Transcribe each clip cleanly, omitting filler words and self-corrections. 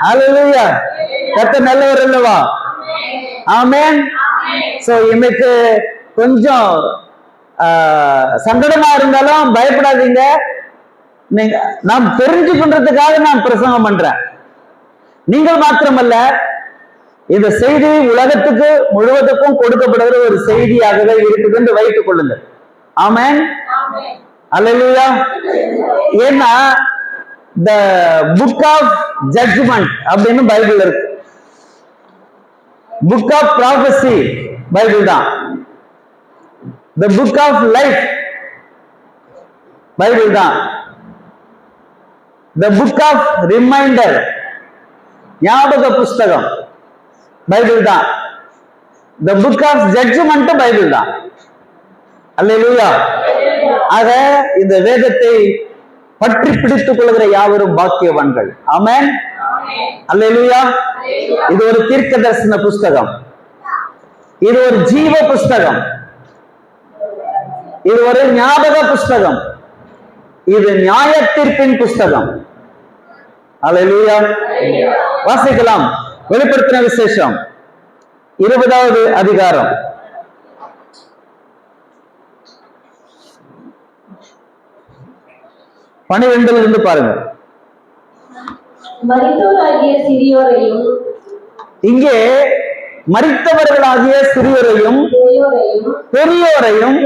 ஹல்லேலூயா. கர்த்தர் நல்லவர் அல்லவா? ஆமென். சோ இன்னைக்கு கொஞ்சம் சங்கடமா இருந்தாலும் பயப்படாதீங்க. நீங்க நாம் தெரிஞ்சுக்கொண்டதுக்காக நான் பிரசங்கம் பண்றேன். நீங்கள் மாத்திரமல்ல, இந்த செய்தி உலகத்துக்கு முழுவதுக்கும் கொடுக்கப்படுகிற ஒரு செய்தியாகவே இருக்குது என்று வைத்துக் கொள்ளுங்கள். ஆமென். அல்லேலூயா. ஏன்னா த புக் ஆஃப் ஜட்ஜ்மெண்ட் அப்படின்னு பைபிள் இருக்கு. புக் ஆஃப் ப்ராபசி பைபிள் தான். The book of life Bible தான். த புக் ஆஃப் ரிமைண்டர் ஞாபக புஸ்தகம் பைபிள் தான். The book of judgement Bible தான். அல்லேலூயா. ஆக இந்த வேதத்தை பற்றி பிடித்துக் கொள்கிற யாவரும் பாக்கியவான்கள். ஆமென். அல்லேலூயா. இது ஒரு தீர்க்க தரிசன புஸ்தகம். இது ஒரு ஜீவ புஸ்தகம். இது ஒரு ஞாபக புஸ்தகம். இது நியாய தீர்ப்பின் புஸ்தகம். அல்லேலூயா. வாசிக்கலாம். வெளிப்படுத்தின விசேஷம் 20வது அதிகாரம் 12 இருந்து பாருங்க. மரித்தோராகிய சிறியோரையும், இங்கே மரித்தவர்களாகிய சிறியோரையும் பெரியோரையும்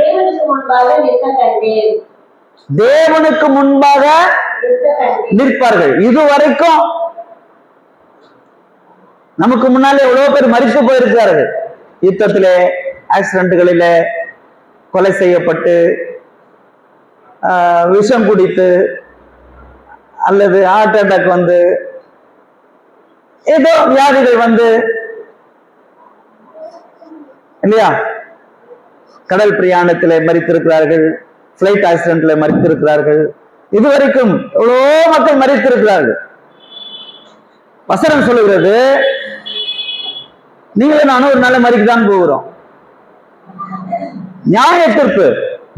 தேவனுக்கு முன்பாக நிற்பார்கள். இதுவரைக்கும் நமக்கு முன்னாலே எவ்வளவு பேர் மரித்து போயிருக்கிறார்கள். யுத்தத்திலே, ஆக்சிடென்ட்களிலே கொலை செய்யப்பட்டு, விஷம் குடித்து, அல்லது ஹார்ட் அட்டாக் வந்து, ஏதோ வியாதிகள் வந்து, இல்லையா, கடல் பிரயாணத்திலே மரித்திருக்கிறார்கள், பிளைட் ஆக்சிடென்ட்ல மரித்திருக்கிறார்கள். இதுவரைக்கும் எவ்வளவோ மக்கள் மரித்திருக்கிறார்கள். வசனம் சொல்லுகிறது, நீங்களும் நானும் ஒரு நாள் மரிக்கத்தான் போகிறோம். நியாய தீர்ப்பு,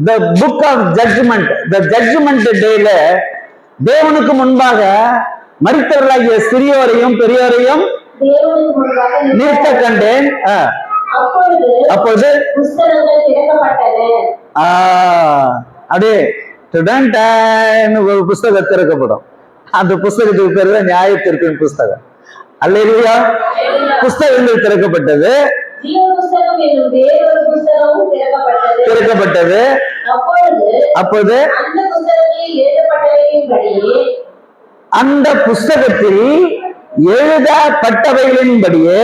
the book of judgment, the judgment dayல தேவனுக்கு முன்பாக மரித்தவர்களாகிய சிறியோரையும் பெரியோரையும் நிறுத்த கண்டேன். அப்பொழுது அப்படியே ஒரு புஸ்தகம் திறக்கப்படும். அந்த புஸ்தகத்துக்கு பேரு தான் நியாய தீர்ப்பின் புஸ்தகம். அல்லேலூயா. புஸ்தகங்கள் திறக்கப்பட்டது. திறக்கப்பட்டது. அப்பொழுது அந்த புஸ்தகத்தில் எழுதப்பட்டவைகளின்படியே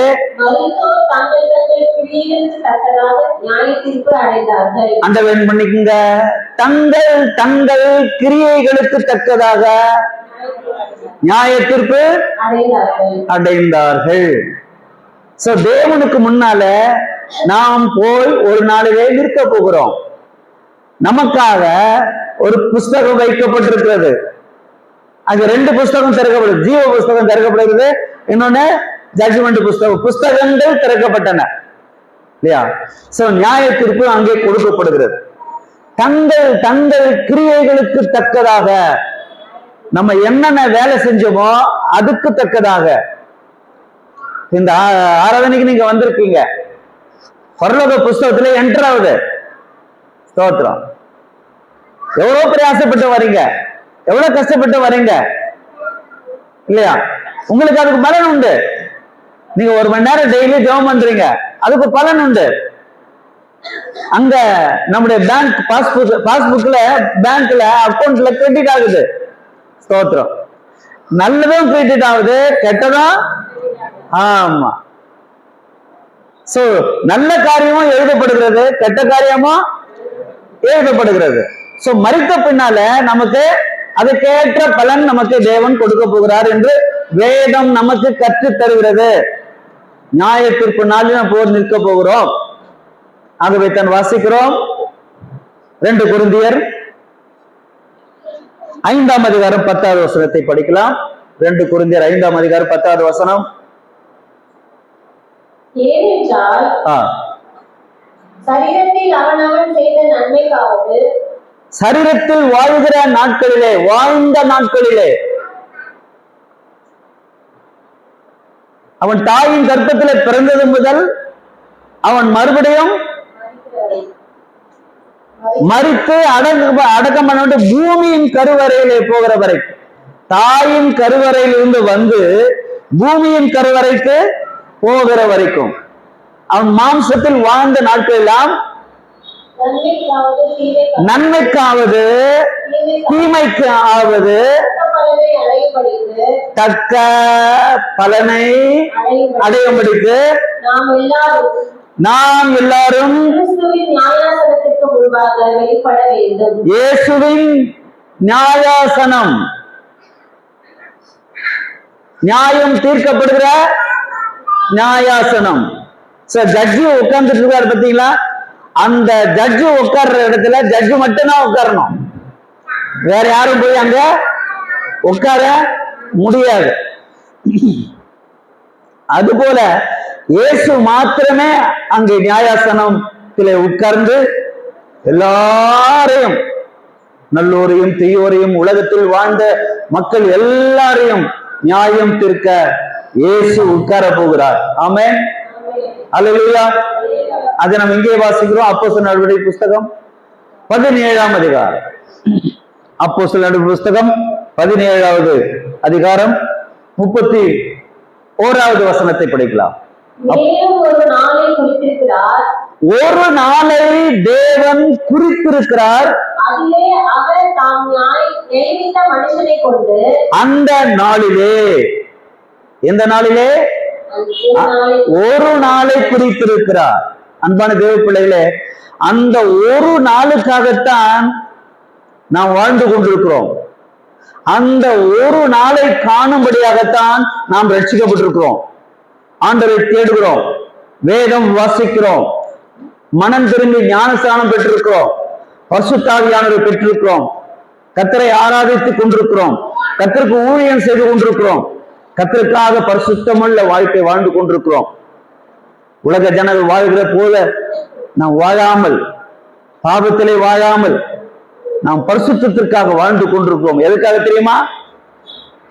அண்டர்லைன் பண்ணிக்கங்க. தங்கள் தங்கள் கிரியைகளுக்கு தக்கதாக நியாய தீர்ப்பு அடைந்தார்கள். சோ தேவனுக்கு முன்னால நாம் போய் ஒரு நாளிலே நிற்க போகிறோம். நமக்காக ஒரு புஸ்தகம் வைக்கப்பட்டிருக்கிறது. அங்க 2 புஸ்தகம் திறக்கப்படுது. ஜீவ புஸ்தகம் திறக்கப்படுகிறது, இன்னொன்னு ஜட்ஜ்மெண்ட் புஸ்தகம். புஸ்தகங்கள் திறக்கப்பட்டன இல்லையா? சோ நியாய தீர்ப்பு அங்கே கொடுக்கப்படுகிறது. தங்கள் தங்கள் கிரியைகளுக்கு தக்கதாக, நம்ம என்னென்ன வேலை செஞ்சோமோ அதுக்கு தக்கதாக. இந்த ஆராதனைக்கு நீங்க வந்திருக்கீங்க, பரலோக புஸ்தகத்துல என்டர் ஆகுது. ஸ்தோத்திரம். எவ்வளவு பிரயாசப்பட்டு வரீங்க, எவ்வளவு கஷ்டப்பட்டு வரீங்க இல்லையா? உங்களுக்கு அதுக்கு பலன் உண்டு. நீங்க 1 மணி நேரம் டெய்லி ஜெபம் பண்றீங்க, அதுக்கு பலன் உண்டு. அங்க நம்முடைய பேங்க் பாஸ்புக்ல, பேங்க்ல, அக்கௌண்ட்ல கிரெடிட் ஆகுது. ஸ்தோத்திரம். நல்லதும் கிரெடிட் ஆகுது, கெட்டதும். ஆமா. சோ நல்ல காரியமும் எழுதப்படுகிறது, கெட்ட காரியமும் எழுதப்படுகிறது. சோ மரித்த பின்னால நமக்கு அதுக்கேற்ற பலன் நமக்கு தேவன் கொடுக்க போகிறார் என்று வேதம் நமக்கு கற்று தருகிறது. நியாய தீர்ப்பு நாளில் போர் நிற்க போகிறோம். ஆகவே தான் வாசிக்கிறோம். 2 கொரிந்தியர் 5ஆம் அதிகாரம் 10வது வசனத்தை படிக்கலாம். 2 கொரிந்தியர் 5ஆம் அதிகாரம் 10வது வசனம். ஏனென்றால் சரீரத்தில் அவனவன் செய்த நன்மைக்காவது, சரீரத்தில் வாழ்கிற நாட்களிலே, வாழ்ந்த நாட்களிலே, அவன் தாயின் கர்ப்பத்திலே பிறந்தது முதல் அவன் மறுபடியும் மரித்து அடக்கம் பண்ண பூமியின் கருவறையிலே போகிற வரைக்கும், தாயின் கருவறையில் இருந்து வந்து பூமியின் கருவறைக்கு போகிற வரைக்கும் அவன் மாம்சத்தில் வாழ்ந்த நாட்கள் எல்லாம் நன்மைக்காவது தீமைக்கு ஆவது தக்க பலனை அடையும்படிக்கு நாம் எல்லாரும் இயேசுவின் நியாயாசனம், நியாயம் தீர்க்கப்படுகிற நியாயாசனம். ஜட்ஜி உட்கார்ந்துட்டு இருக்காரு பாத்தீங்களா, அந்த ஜட்ஜு உட்கார்ற இடத்துல ஜட்ஜு மட்டும்தான் உட்காரணும், வேற யாரும் போய் அங்க உட்கார முடியாது. அதுபோல இயேசு மாத்திரமே அங்கே நியாயாசனத்திலே உட்கார்ந்து எல்லாரையும், நல்லோரையும் தீயோரையும் உலகத்தில் வாழ்ந்த மக்கள் எல்லாரையும் நியாயம் தீர்க்க இயேசு உட்கார போகிறார். ஆமென், அல்லேலூயா. அதை நம்ம இங்கே வாசிக்கிறோம். அப்போஸ்தலர் நடவடிக்கை புஸ்தகம் 17ஆம் அதிகாரம். அப்போஸ்தலர் நடவடிக்கை புஸ்தகம் 17வது அதிகாரம் 31வது வசனத்தை படிக்கலாம். ஒரு நாளை தேவன் குறித்திருக்கிறார், அந்த நாளிலே, எந்த நாளிலே? ஒரு நாளை குறித்திருக்கிறார். அன்பான தேவ பிள்ளைகளே, அந்த ஒரு நாளுக்காகத்தான் நாம் வாழ்ந்து கொண்டிருக்கிறோம். அந்த ஒரு நாளை காணும்படியாகத்தான் நாம் ரட்சிக்கப்பட்டிருக்கிறோம். ஆண்டவரை தேடுகிறோம், வேதம் வாசிக்கிறோம், மனம் திரும்பி ஞானஸ்நானம் பெற்றிருக்கிறோம், பரிசுத்த ஆவியானவரை பெற்றிருக்கிறோம், கர்த்தரை ஆராதித்துக் கொண்டிருக்கிறோம், கர்த்தருக்கு ஊழியம் செய்து கொண்டிருக்கிறோம், கர்த்தருக்காக பரிசுத்தமுள்ள வாழ்க்கை வாழ்ந்து கொண்டிருக்கிறோம். உலக ஜனங்கள் வாழ்கிற போல நாம் வாழாமல், பாவத்திலே வாழாமல் நாம் பரிசுத்தத்திற்காக வாழ்ந்து கொண்டிருக்கிறோம். எதுக்காக தெரியுமா?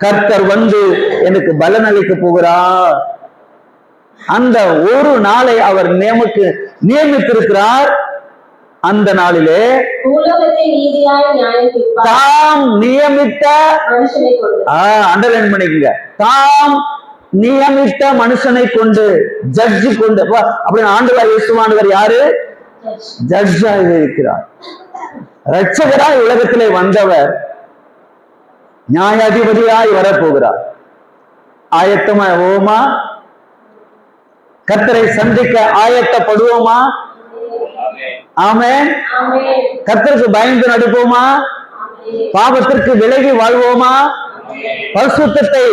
கர்த்தர் வந்து எனக்கு பலன் அளிக்க போகிறார். அந்த ஒரு நாளை அவர் நியமித்திருக்கிறார். அந்த நாளிலே தாம் நியமித்த, அண்டர்லைன் பண்ணிக்கங்க, தாம் நியமித்த மனுஷனை கொண்டு, ஜட்ஜி கொண்டு, அப்படின்னு ஆண்டவராகிய இயேசுவானவர் யாரு? ஜட்ஜாக இருக்கிறார். இரட்சகராய் உலகத்திலே வந்தவர் நியாயாதிபதியாய் வரப்போகிறார். ஆயத்தமாவோமா? கர்த்தரை சந்திக்க ஆயத்தப்படுவோமா? ஆமென். கர்த்தருக்கு பயந்து நடுப்போமா? பாவத்திற்கு விலகி வாழ்வோமா? பரிசுத்தத்தை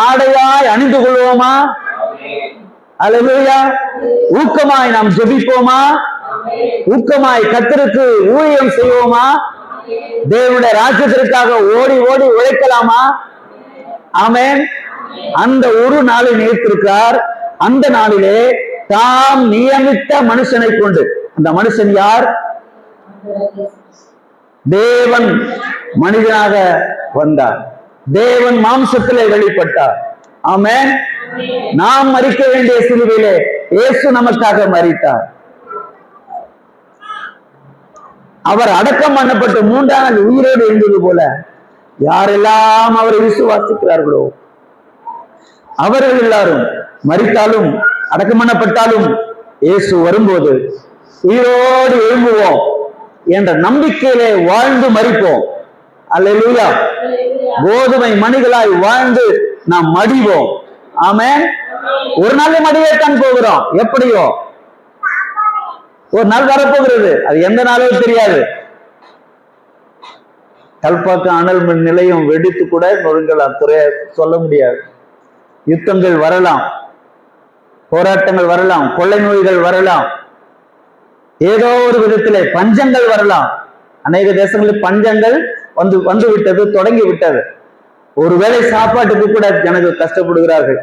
ஆடையாய் அணிந்து கொள்வோமா? அல்லேலூயா. ஊக்கமாய் நாம் ஜெபிப்போமா? ஊக்கமாய் கர்த்தருக்கு ஊழியம் செய்வோமா? தேவனுடைய ராஜ்யத்திற்காக ஓடி ஓடி உழைக்கலாமா? ஆமென். அந்த ஒரு நாளை நியமித்திருக்கிறார். அந்த நாளிலே தாம் நியமித்த மனுஷனை கொண்டு, அந்த மனுஷன் யார்? தேவன் மனிதனாக வந்தார், தேவன் மாம்சத்திலே வெளிப்பட்டார். ஆமென். நாம் மரிக்க வேண்டிய சிலுவையிலே இயேசு நமக்காக மரித்தார். அவர் அடக்கம் பண்ணப்பட்டு 3ஆம் நாள் உயிரோடு எழுந்தது போல யாரெல்லாம் அவரை விசுவாசிக்கிறார்களோ அவர்கள் எல்லாரும் மரித்தாலும் அடக்கம் பண்ணப்பட்டாலும் இயேசு வரும்போது உயிரோடு எழும்புவோம் என்ற நம்பிக்கையிலே வாழ்ந்து மரிப்போம். அல்லேலூயா. கோதுமை மணிகளாய் வாழ்ந்து நாம் மடிவோம். ஆமென். ஒரு நாள் மடியத்தான் போகிறோம். எப்படியோ ஒரு நாள் வரப்போகிறது, அது எந்த நாளும் தெரியாது. கல்பாக்க அனல் மின் நிலையம் வெடித்து கூட நொறுங்கலாம், சொல்ல முடியாது. யுத்தங்கள் வரலாம், போராட்டங்கள் வரலாம், கொள்ளை நோய்கள் வரலாம், ஏதோ ஒரு விதத்திலே பஞ்சங்கள் வரலாம். அநேக தேசங்களில் பஞ்சங்கள் வந்து விட்டது, தொடங்கி விட்டது. ஒருவேளை சாப்பாட்டுக்கு கூட ஜனங்கள் கஷ்டப்படுகிறார்கள்.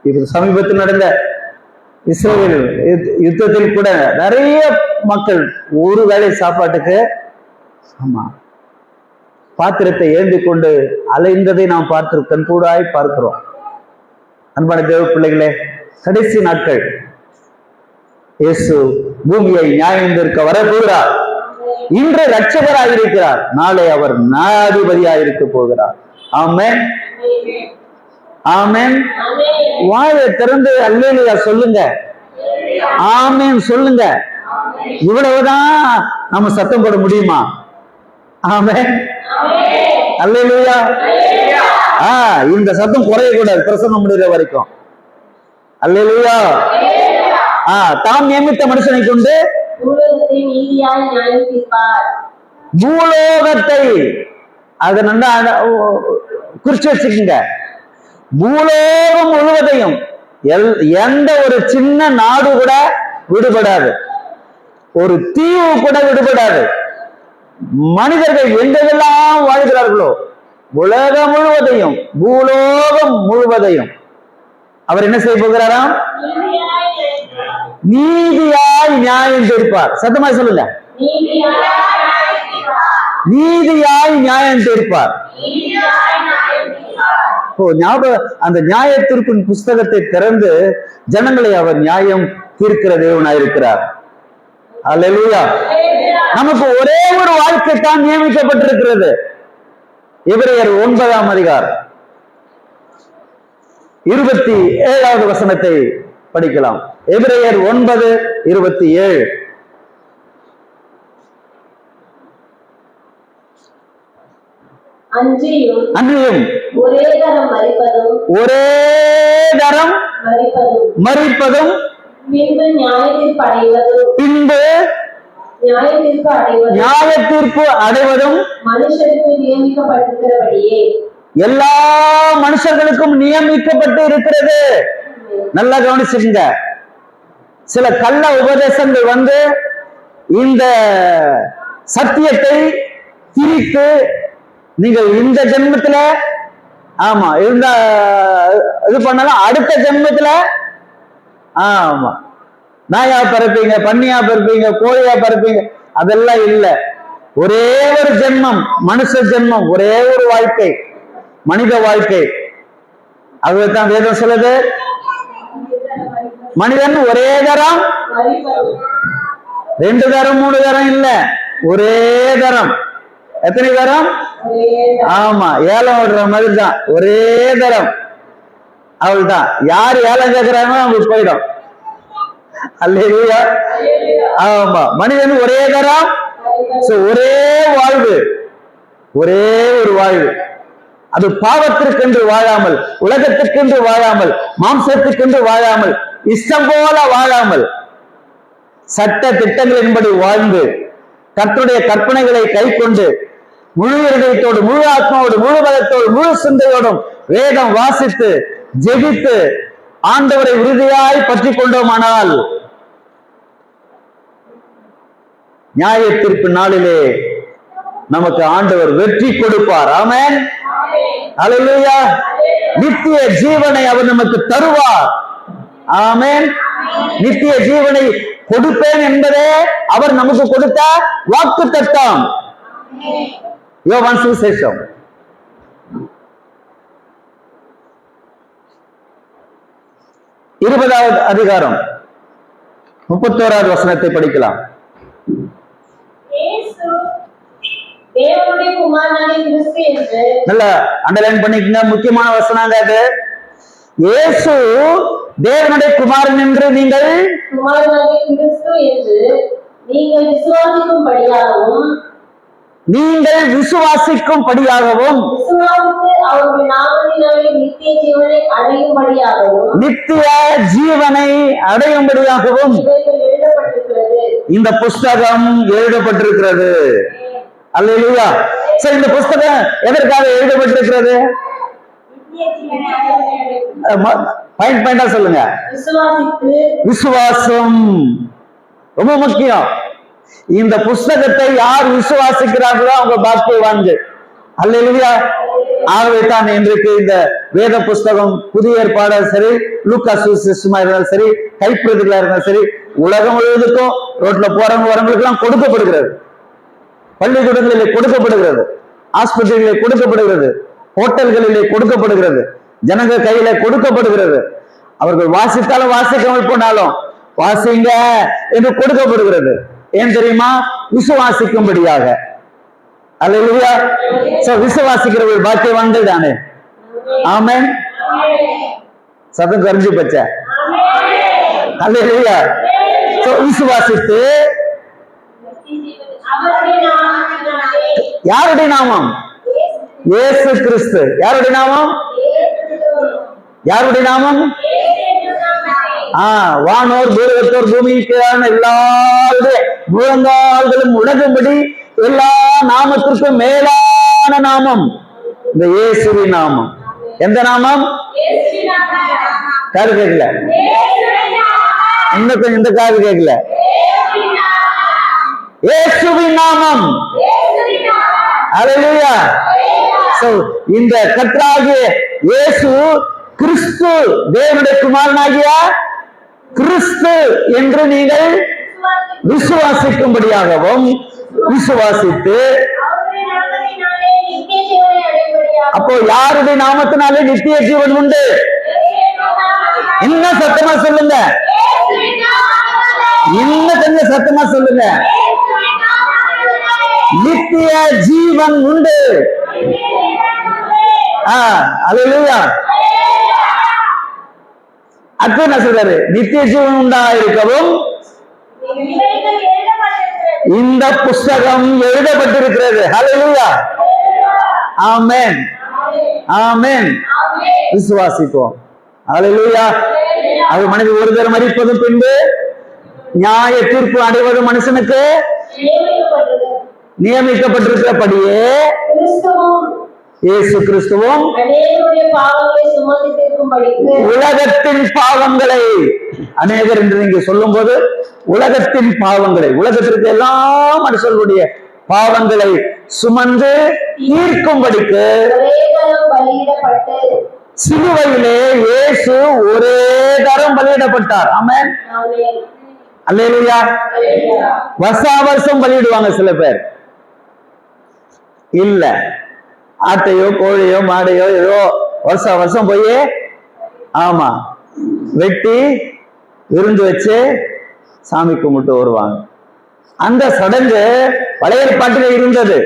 இது சமீபத்தில் நடந்த இஸ்ரேல் யுத்தத்தில் கூட நிறைய மக்கள் ஒரு வேளை சாப்பாட்டுக்கு பாத்திரத்தை ஏந்தி கொண்டு அலைந்ததை நாம் கண்கூடாய் பார்க்கிறோம். அன்பான தேவ பிள்ளைகளே, கடைசி நாட்கள். இயேசு பூமியை நியாயம் தீர்க்க வரப்போகிறார். இன்று ரட்சகராக இருக்கிறார், நாளை அவர் நியாயாதிபதியாக இருக்க போகிறார். ஆமென், ஆமென். வாயை திறந்து அல்லேலூயா சொல்லுங்க, ஆமென் சொல்லுங்க. இவ்வளவுதான் நம்ம சத்தம் போட முடியுமா? ஆமென், அல்லேலூயா. இந்த சத்தம் குறையக்கூடாது பிரசங்கம் முடிகிற வரைக்கும். அல்லேலூயா. தாம் நியமித்த மனுஷனை கொண்டு பூலோகத்தை, அதை நல்லா குறிச்சு வச்சுக்கோங்க. பூலோகம் முழுவதையும், எந்த ஒரு சின்ன நாடு கூட விடுபடாது, ஒரு தீவு கூட விடுபடாது. மனிதர்கள் எங்கெல்லாம் வாழ்கிறார்களோ உலகம் முழுவதையும், பூலோகம் முழுவதையும் அவர் என்ன செய்ய போகிறாராம்? நீதியாய் நியாயம் தீர்ப்பார். சத்தமாய் சொல்லுங்க, நீதியாய் நியாயம் தீர்ப்பார். ஞாபகம், அந்த நியாய தீர்ப்பின் புஸ்தகத்தை திறந்து ஜனங்களை அவர் நியாயம் தீர்க்கிற தேவனாயிருக்கிறார். அல்லேலூயா. நமக்கு ஒரே ஒரு வாழ்க்கை தான் நியமிக்கப்பட்டிருக்கிறது. எபிரேயர் 9ஆம் அதிகாரம் 27வது வசனத்தை படிக்கலாம். எபிரேயர் 9:27. அன்றியும் ஒரே தரம் மரிப்பதும் பின்பு நியாய தீர்ப்பு அடைவதும் மனுஷருக்கு நியமிக்கப்பட்டிருக்கிறபடியே எல்லா மனுஷர்களுக்கும் நியமிக்கப்பட்டு இருக்கிறது. நல்லா கவனிச்சுங்க. சில கள்ள உபதேசங்கள் வந்து இந்த சத்தியத்தை திரித்து, நீங்கள் இந்த ஜென்மத்துல ஆமா இருந்த இது பண்ணலாம், அடுத்த ஜென்மத்துல ஆமா நாயா பிறப்பீங்க, பன்னியா பிறப்பீங்க, கோழியா பிறப்பீங்க, அதெல்லாம் இல்ல. ஒரே ஒரு ஜென்மம், மனுஷ ஜென்மம், ஒரே ஒரு வாழ்க்கை, மனித வாழ்க்கை. அதுதான் வேதம் சொல்லுது, மனிதன் ஒரே தரம், 2 தரம் 3 தரம் இல்ல, ஒரே தரம். எத்தனை தரம்? ஆமா, ஏலம் விடுற மாதிரி தான், ஒரே தரம். அவள் தான், யார் ஏலம் கேட்கிறாங்களோ அவங்களுக்கு போயிடும். அல்லேலூயா. ஆமா, மனிதன் ஒரே தரம், ஒரே வாழ்வு, ஒரே ஒரு வாழ்வு. அது பாவத்திற்கென்று வாழாமல், உலகத்திற்கென்று வாழாமல், மாம்சத்திற்கென்று வாழாமல், இஷ்டம் போல வாழாமல், சட்ட திட்டங்களின்படி வாழ்ந்து கர்த்தருடைய கற்பனைகளை கை கொண்டு முழு இருதயத்தோடு, முழு ஆத்மாவோடு, முழு பலத்தோடு, முழு சிந்தையோடும் வேதம் வாசித்து ஜெபித்து ஆண்டவரை உறுதியாய் பற்றி கொண்டோமானால் நியாய தீர்ப்பு நாளிலே நமக்கு ஆண்டவர் வெற்றி கொடுப்பார். ஆமென், அல்லேலூயா. நித்திய ஜீவனை அவர் நமக்கு தருவார். ஆமென். நித்திய ஜீவனை கொடுப்பேன் என்பதே அவர் நமக்கு கொடுத்த வாக்குத்தத்தம். யோவான் சுவிசேஷம் 20வது அதிகாரம் 31வது வசனத்தை படிக்கலாம். நல்லா அண்டர்லைன் பண்ணிக்கங்க, முக்கியமான வசனம் அது. இயேசு தேவனுடைய குமாரன் என்று நீங்கள் விசுவாசிக்கும்படியாகவும் நித்திய ஜீவனை அடையும்படியாகவும் இந்த புஸ்தகம் எழுதப்பட்டிருக்கிறது. அல்லேலூயா. சரி, இந்த புஸ்தகம் எதற்காக எழுதப்பட்டிருக்கிறது? பாயிண்டா சொல்லுங்க. விசுவாசம் ரொம்ப முக்கியம். இந்த புஸ்தகத்தை யார் விசுவாசிக்கிறார்களோ அவங்க பாக்கியவான்கள். அல்லேலூயா. ஆகவே தான் இன்றைக்கு இந்த வேத புஸ்தகம் புதிய ஏற்பாடாக சரி, லூக்கா சுவிசேஷமா இருந்தாலும் சரி, கைப்பிரதிகளா இருந்தாலும் சரி, உலகம் முழுவதுக்கும் ரோட்ல போறவங்க வரவங்களுக்கு எல்லாம் கொடுக்கப்படுகிறது. பள்ளிக்கூடங்களிலே கொடுக்கப்படுகிறது, ஆஸ்பத்திரிகளிலே கொடுக்கப்படுகிறது, ஹோட்டல்களிலே கொடுக்கப்படுகிறது, ஜனங்க கையில கொடுக்கப்படுகிறது. அவர்கள் வாசித்தாலும் வாசிக்காமல் போனாலும் வாசிங்க என்று கொடுக்கப்படுகிறது. ஏன் தெரியுமா? விசுவாசிக்கும்படியாக. அல்லேலூயா. சோ விசுவாசிக்கிறவர்கள் பாக்கியவான்கள் தானே. ஆமென். சத்தம் கரைஞ்சு பச்ச. அல்லேலூயா. சோ விசுவாசித்து யாருடைய நாமம்? இயேசு கிறிஸ்து. யாருடைய நாமம்? யாருடைய நாமம்? வானோர் பூலகத்தோர் பூமிக்கு எல்லாருடைய முழங்கால்களும் உலகும்படி எல்லா நாமத்திற்கும் மேலான நாமம் இந்த இயேசுவின் நாமம். எந்த நாமம்? காது கேட்கல. இன்னும் கொஞ்சம் இந்த காது கேட்கல. இயேசுவின் நாமம். அல்லேலூயா. சோ இந்த கர்த்தராகிய இயேசு கிறிஸ்து, தேவனுடைய குமாரனாகிய கிறிஸ்து என்று நீங்கள் விசுவாசிக்கும்படியாகவும் விசுவாசித்து, அப்போ யாருடைய நாமத்தினாலே நித்திய ஜீவன் உண்டு? இன்னும் சத்தமா சொல்லுங்க. இன்னும் கொஞ்சம் சத்தமா சொல்லுங்க. நித்திய ஜீவன் உண்டு. அல்லேலூயா. அடுத்து என்ன சொல்றாரு? நித்திய ஜீவன் உண்டாயிருக்கவும் இந்த புஸ்தகம் எழுதப்பட்டிருக்கிறது. அல்லேலூயா. ஆமென். ஆமென். விசுவாசிப்போம். அல்லேலூயா. அது மனிதன் ஒரு தரம் மரிப்பதும் பின்பு நியாய தீர்ப்பு அடைவது மனுஷனுக்கு நியமிக்கப்பட்டிருக்கிறபடியே இயேசு கிறிஸ்துவும் உலகத்தின் பாவங்களை, அநேகர் என்று நீங்க சொல்லும் போது உலகத்தின் பாவங்களை, உலகத்திற்கு எல்லா மனுஷர்களுடைய பாவங்களை சுமந்து தீர்க்கும்படிக்கு சிலுவையிலே இயேசு ஒரே தரம் பலியிடப்பட்டார். ஆமென். அல்லேலூயா. வருஷா வருஷம் பலியிடுவாங்க சில பேர். இல்ல, ஆட்டையோ கோழியோ மாடையோ ஏதோ வருஷா வருஷம் போய் ஆமா வெட்டி விருந்து வச்சு சாமி கும்பிட்டு வருவாங்க. அந்த சடங்கு பழைய ஏற்பாட்டிலே இருந்தது.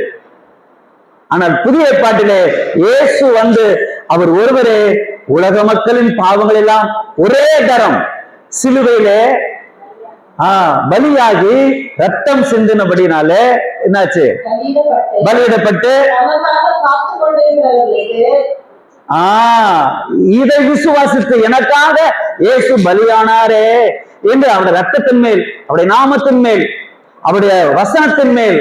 ஆனால் புதிய ஏற்பாட்டிலே இயேசு வந்து அவர் ஒருவரே உலக மக்களின் பாவங்கள் எல்லாம் ஒரே தரம் சிலுவையிலே பலியாகி ரத்தம் சிந்தினபடினாலே என்னாச்சு? பலியிடப்பட்டு இதை விசுவாசித்து எனக்காக இயேசு பலியானாரே என்று அவருடைய ரத்தத்தின் மேல், அவருடைய நாமத்தின் மேல், அவருடைய வசனத்தின் மேல்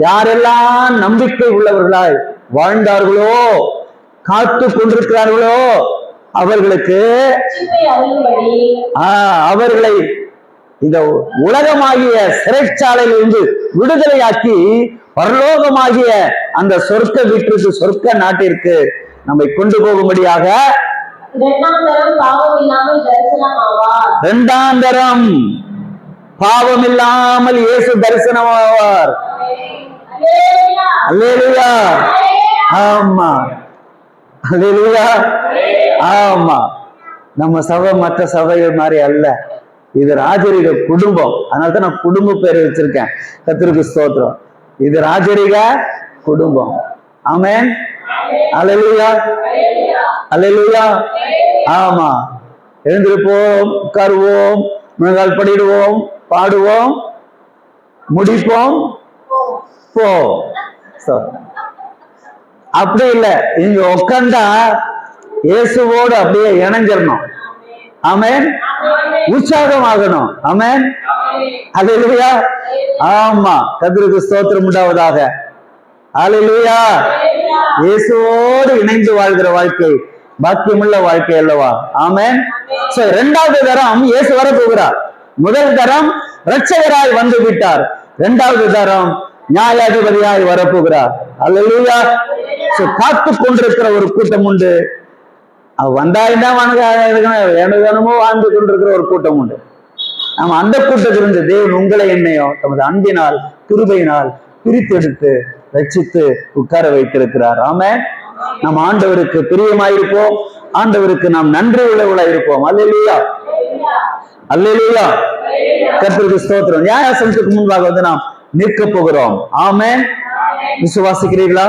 யாரெல்லாம் நம்பிக்கை உள்ளவர்களாய் வாழ்ந்தார்களோ, காத்து கொண்டிருக்கிறார்களோ அவர்களுக்கு அவர்களை இந்த உலகமாகிய சிறைச்சாலையில் இருந்து விடுதலையாக்கி பரலோகமாகிய அந்த சொர்க்க வீட்டிற்கு, சொர்க்க நாட்டிற்கு நம்மை கொண்டு போகும்படியாக இரண்டாம் தரம் பாவம் இல்லாமல் இயேசு தரிசனமாவார். அல்லேலூயா. ஆமா. அல்லேலூயா. ஆமா. நம்ம சபை மற்ற சபைகள் மாதிரி அல்ல. இது ராஜரிக குடும்பம். அதனாலதான் நான் குடும்ப பேரை வச்சிருக்கேன். கர்த்தருக்கு ஸ்தோத்திரம். இது ராஜரிக குடும்பம். ஆமென். அல்லேலூயா. அல்லேலூயா. ஆமா. எழுந்திருப்போம், உட்காருவோம், முழங்கால் படிடுவோம், பாடுவோம், முடிப்போம், போ. அப்படி இல்லை, இங்க உட்கார்ந்தா இயேசுவோடு அப்படியே இணைஞ்சிடணும். ஆமென். உற்சாகமாகணும். ஆமென். அல்லேலூயா. ஆமா. கர்த்தருக்கு ஸ்தோத்திரம் உண்டாவதாக. அல்லேலூயா. இயேசுவோடு இணைந்து வாழ்கிற வாழ்க்கை பாக்கியமுள்ள வாழ்க்கை அல்லவா? ஆமென். இரண்டாவது தரம் இயேசு வர போகிறார். முதல் தரம் இரட்சகராய் வந்து விட்டார். இரண்டாவது தரம் நியாயாதிபதியாய் வரப்போகிறார். அல்லேலூயா. காத்து கொண்டிருக்கிற ஒரு கூட்டம் உண்டு. வந்தா என்ன வேணுமோ வாழ்ந்து கொண்டிருக்கிற ஒரு கூட்டம் உண்டு. நம்ம அந்த கூட்டத்திலிருந்து தேவன் உங்களை என்னையோ தமது அன்பினால் கிருபையினால் பிரித்தெடுத்து ரட்சித்து உட்கார வைத்திருக்கிறார். ஆமென். நம்ம ஆண்டவருக்கு பிரியமாயிருப்போம். ஆண்டவருக்கு நாம் நன்றி உள்ளவர்களா இருப்போம். அல்லேலூயா, அல்லேலூயா. கர்த்தருக்கு ஸ்தோத்திரம். நியாயாசனத்துக்கு முன்பாக வந்து நாம் நிற்க போகிறோம். ஆமென். விசுவாசிக்கிறீர்களா?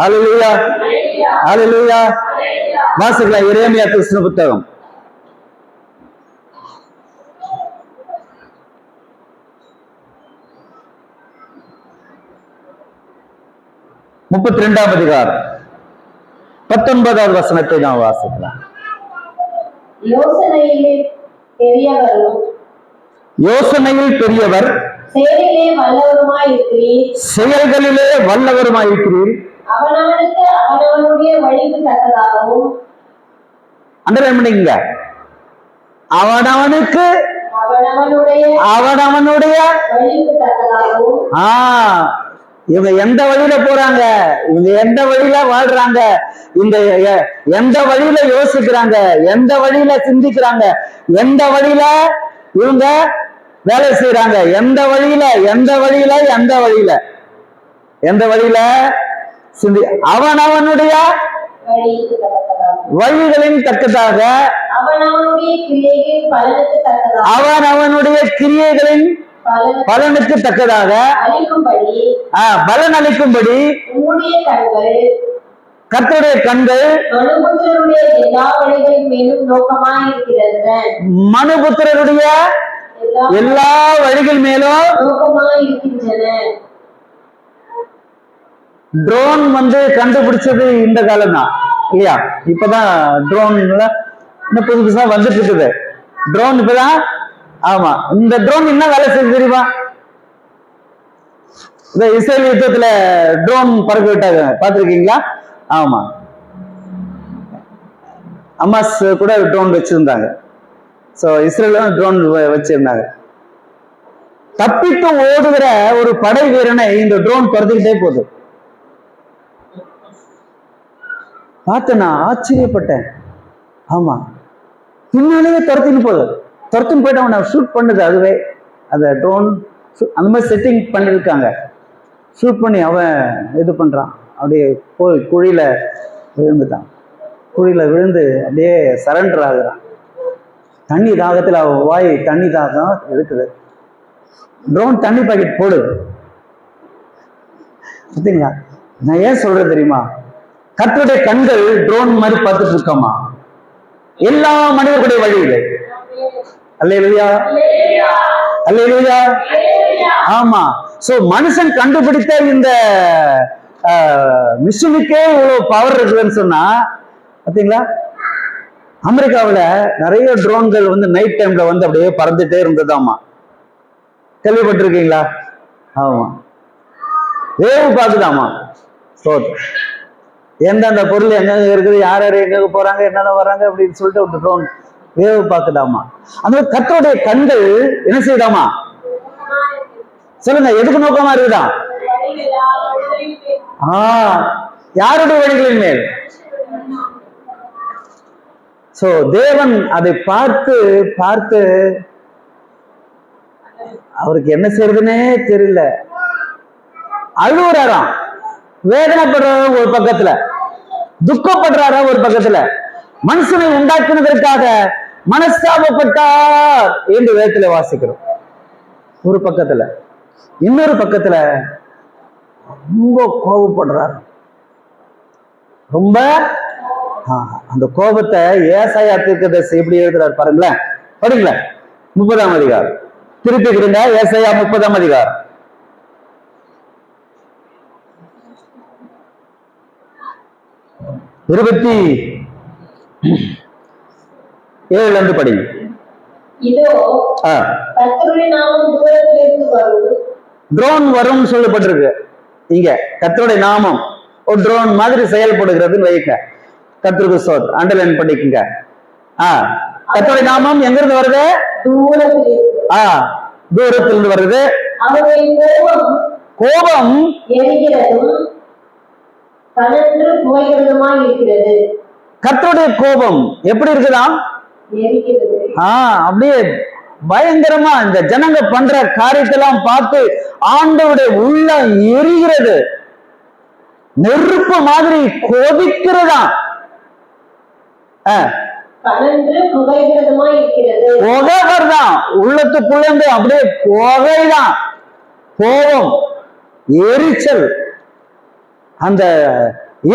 அல்லேலூயா, அல்லேலூயா. வாசிக்கலாம் எரேமியா கிறிஸ்துவ புத்தகம் 32ஆம் அதிகாரம் 19வது வசனத்தை நாம் வாசிக்கலாம். யோசனையில் பெரியவர், செயலிலே வல்லவருமாயிருக்கிறீர். அவனவனுக்கு அவனவனுடைய வழிக்கு தக்கதாகவும், அண்டர்லைன் பண்ணிக்கங்க, அவனவனுக்கு அவனவனுடைய வழிக்கு தக்கதாகவும். இவங்க எந்த வழியில போறாங்க, இவங்க எந்த வழியில வாழ்றாங்க, இந்த எந்த வழியில யோசிக்கிறாங்க, எந்த வழியில சிந்திக்கிறாங்க, எந்த வழியில இவங்க வேலை செய்யறாங்க, எந்த வழியில சிந்தி அவனவனுடைய வழிகளின் தக்கதாக, அவனவனுடைய கிரியைகளின் பலனுக்கு தக்கதாக பலன் அளிக்கும்படி கர்த்தருடைய கண்கள் மனுபுத்திரருடைய எல்லா வழிகள் மேலும். ட்ரோன் வந்து கண்டுபிடிச்சது இந்த காலம் தான் இல்லையா? இப்பதான் ட்ரோன் இன்னும் புதுசா வந்துட்டு இருக்குது. ட்ரோன் இப்பதான். ஆமா, இந்த ட்ரோன் என்ன வேலை செய்யுது தெரியுமா? இந்த இஸ்ரேல் யுத்தத்துல ட்ரோன் பறக்க விட்டாங்க, பாத்திருக்கீங்களா? ஆமா, அமாஸ் கூட ட்ரோன் வச்சிருந்தாங்க. சோ இஸ்ரேல் ட்ரோன் வச்சிருந்தாங்க. தப்பித்து ஓடுகிற ஒரு படை வீரனை இந்த ட்ரோன் துரத்திக்கிட்டே போகுது. பார்த்து நான் ஆச்சரியப்பட்டேன். ஆமா, பின்னாலேயே துரத்தின்னு போகுது. துரத்துன்னு போயிட்டு அவனை ஷூட் பண்ணுது. அதுவே அந்த ட்ரோன் அந்த மாதிரி செட்டிங் பண்ணிருக்காங்க. ஷூட் பண்ணி அவன் இது பண்றான். அப்படியே போய் குழியில விழுந்துட்டான். குழியில விழுந்து அப்படியே சரண்டர் ஆகுறான். தண்ணி தாகத்துல அவன் வாய் தண்ணி தாகம் இருக்குது. ட்ரோன் தண்ணி பாக்கெட் போடுது. பார்த்தீங்களா? நான் ஏன் சொல்றேன் தெரியுமா? கர்த்தருடைய கண்கள் ட்ரோன் மாதிரி பார்த்துட்டு இருக்காமா எல்லா மனிதர்களுடைய வழியில. அல்லேலூயா, அல்லேலூயா. ஆமா. சோ மனுஷன் கண்டுபிடித்த இந்த மிஷினுக்கே இவ்வளவு பவர் இருக்குதுன்னு சொன்னா பாத்தீங்களா? அமெரிக்காவில நிறைய ட்ரோன்கள் வந்து நைட் டைம்ல வந்து அப்படியே பறந்துட்டே இருந்ததாமா. கேள்விப்பட்டிருக்கீங்களா? ஆமா, வேவு பார்க்குதாமா. எந்தெந்த பொருள் எங்க இருக்குது, யார் யார் எங்க போறாங்க, என்னென்ன வர்றாங்க அப்படின்னு சொல்லிட்டு ஒரு ட்ரோன் வேவு பார்க்குதாமா. அந்த கர்த்தருடைய கண்கள் என்ன செய்யுதாமா? சொல்லுங்க, எதுக்கு நோக்கமா இருக்குதா? யாருடைய வழிகளின் மேல்? சோ தேவன் அதை பார்த்து பார்த்து அவருக்கு என்ன செய்யறதுன்னே தெரியல. அழுவுறாராம், வேதனைப்படுறாராம் ஒரு பக்கத்துல, துக்கப்படுறாராம் ஒரு பக்கத்துல. மனுஷனை உண்டாக்குனதற்காக மனஸ்தாபப்பட்டார் என்று வேதத்துல வாசிக்கிறோம் ஒரு பக்கத்துல. இன்னொரு பக்கத்துல ரொம்ப கோபப்படுறார். ரொம்ப அந்த கோபத்தை ஏசாயா தீர்க்கதரிசி எப்படி எழுதுறாரு பாருங்களேன். படிங்களேன், 30ஆம் அதிகாரம் திருப்பிக்கிறீங்க. ஏசாயா 30ஆம் அதிகாரம் 27 படி. இதோ கர்த்தருடைய நாமம் தூரத்திலிருந்து வரும். ட்ரோன் வரும் சொல்லப்பட்டிருக்கு இங்க. கர்த்தருடைய நாமம் ஒரு ட்ரோன் மாதிரி செயல்படுகிறதுன்னு வைக்க. கர்த்தருக்கு ஸ்தோத்திரம். அண்டர்லைன் பண்ணிக்கங்க. கர்த்தருடைய நாமம் எங்க இருந்து வருது? தூரத்திலிருந்து வருது. கோபம் கர்த்தருடைய கோபம் எப்படி இருக்குதாம்? அப்படியே பயங்கரமா இந்த ஜனங்க பண்ற காரியத்தெல்லாம் பார்த்து ஆண்டவருடைய உள்ளம் எரிகிறது, நெருப்பு மாதிரி கொதிக்கிறதா. கனன்று புகைகிறதுமா இருக்கிறது. புகை வருதான் உள்ளத்துக்குள்ள அப்படியே புகைதான், கோபம், எரிச்சல். அந்த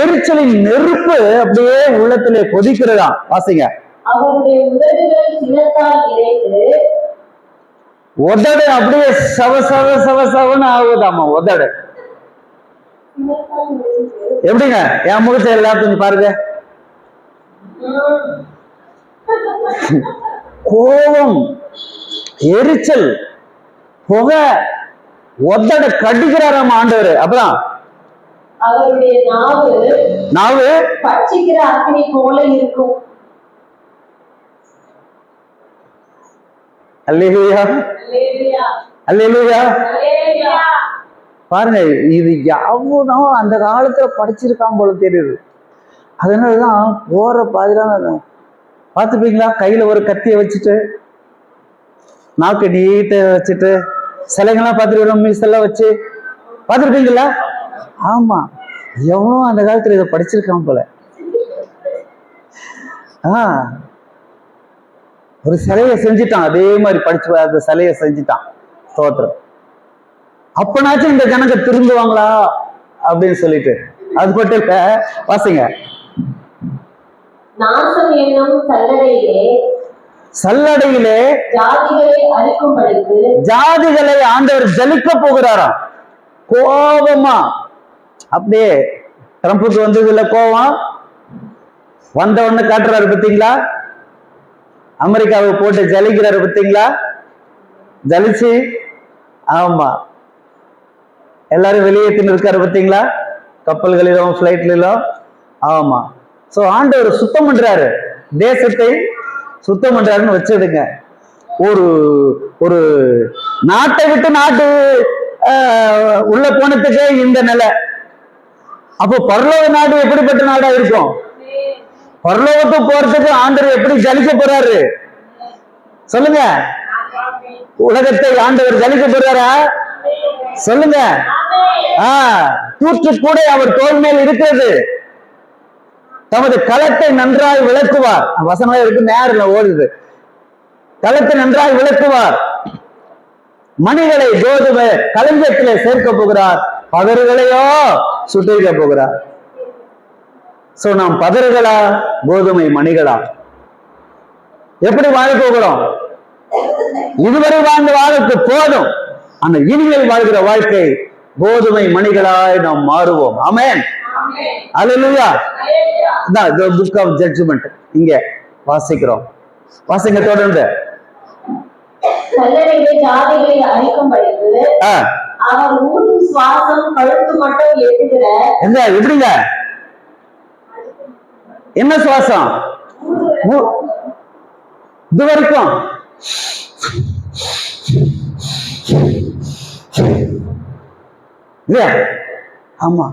எரிச்சலின் நெருப்பு அப்படியே உள்ளத்திலே கொதிக்கிறதா. வாசிங்க. அவருடைய உதடுகள் சினத்தால் இறைந்து, உதடு அப்படியே சவ சவ சவ சவன்னு ஆகுதாமா. உதடு எப்படிங்க? என் முகத்தை எல்லாத்தையும் பாருங்க. கோபம், எரிச்சல், புகை, உதட கடிக்கிறாராம் ஆண்டவர். அப்புறம் அவருடைய நாவு பட்சிக்கிற அக்கினி போல இருக்கும். அல்லேலூயா, அல்லேலூயா. பாருங்க, இது எவனோ அந்த காலத்துல படிச்சிருக்கான் போல தெரியுது. அதனாலதான் போற பாதிலாம் பார்த்துப்பீங்களா, கையில ஒரு கத்தியை வச்சுட்டு, நாக்கு நீட்ட வச்சுட்டு, சிலைங்கெல்லாம் பார்த்துருக்கோம், மீசெல்லாம் வச்சு பார்த்துருப்பீங்களா? ஆமா, எவனோ அந்த காலத்துல இதை படிச்சிருக்கான் போல. ஒரு சிலையை செஞ்சுட்டான், அதே மாதிரி படிச்சு அந்த சிலையை செஞ்சுட்டான். ஸ்தோத்திரம். அப்பனாச்சும் இந்த ஜனங்க திருந்துவாங்களா அப்படின்னு சொல்லிட்டு. அது மட்டும் இல்ல, வாசிங்க. நாசம் என்னும் சல்லடையிலே ஜாதிகளை அழிக்கும்படிக்கு ஜாதிகளை ஆண்டவர் ஜலிக்க போகிறாராம். கோபமா அப்படியே ட்ரம்புக்கு வந்தது இல்ல கோபம், வந்த உடனே காட்டுறாரு பார்த்தீங்களா? அமெரிக்காவை போட்டு ஜலிக்கிறாரு பார்த்தீங்களா? ஜலிச்சு ஆமா எல்லாரும் வெளியேற்றின்னு இருக்காரு பார்த்தீங்களா? கப்பல்களிலும் பிளைட்லிலும். ஆமா. சோ ஆண்டவர் சுத்தம் பண்றாரு, தேசத்தை சுத்தம் பண்றாருன்னு வச்சிடுங்க. ஒரு ஒரு நாட்டை விட்டு நாட்டு உள்ள போனதுக்கே இந்த நிலை. அப்போ பரலோக நாடு எப்படிப்பட்ட நாடா இருக்கும்? பரலோகத்துக்கு போறதுக்கு ஆண்டவர் எப்படி ஜலிக்க போறாரு சொல்லுங்க? உலகத்தை ஆண்டவர் ஜலிக்க போறாரா சொல்லுங்க? தூற்று கூட அவர் தோல் மேல் இருக்கிறது. தமது களத்தை நன்றாய் விளக்குவார். வசனம் இருக்கு, நேரில் ஓடுது. களத்தை நன்றாய் விளக்குவார், மணிகளை கோதுமை களஞ்சத்திலே சேர்க்க போகிறார், பதறுகளையோ சுட்டிருக்க போகிறார். சோ நாம் பதறுகளா கோதுமை மணிகளா? எப்படி வாழ போகிறோம்? இதுவரை வாழ்ந்த வாழ்க்கை போதும், அந்த இனிமேல் வாழ்கிற வாழ்க்கை கோதுமை மணிகளாய் நாம் மாறுவோம். ஆமென், அல்லேலூயா. the book of judgment இங்க வாசிக்கிறோம். வாசிங்க தொடர்ந்து. சல்லடையிலே ஜாதிகளை அழிக்கும்படிக்கு அவர் ஊதும் சுவாசம் கழுத்து மட்டும் எட்டுகிற. எப்படிங்க? என்ன சுவாசம்? இது வரைக்கும் ஆமா,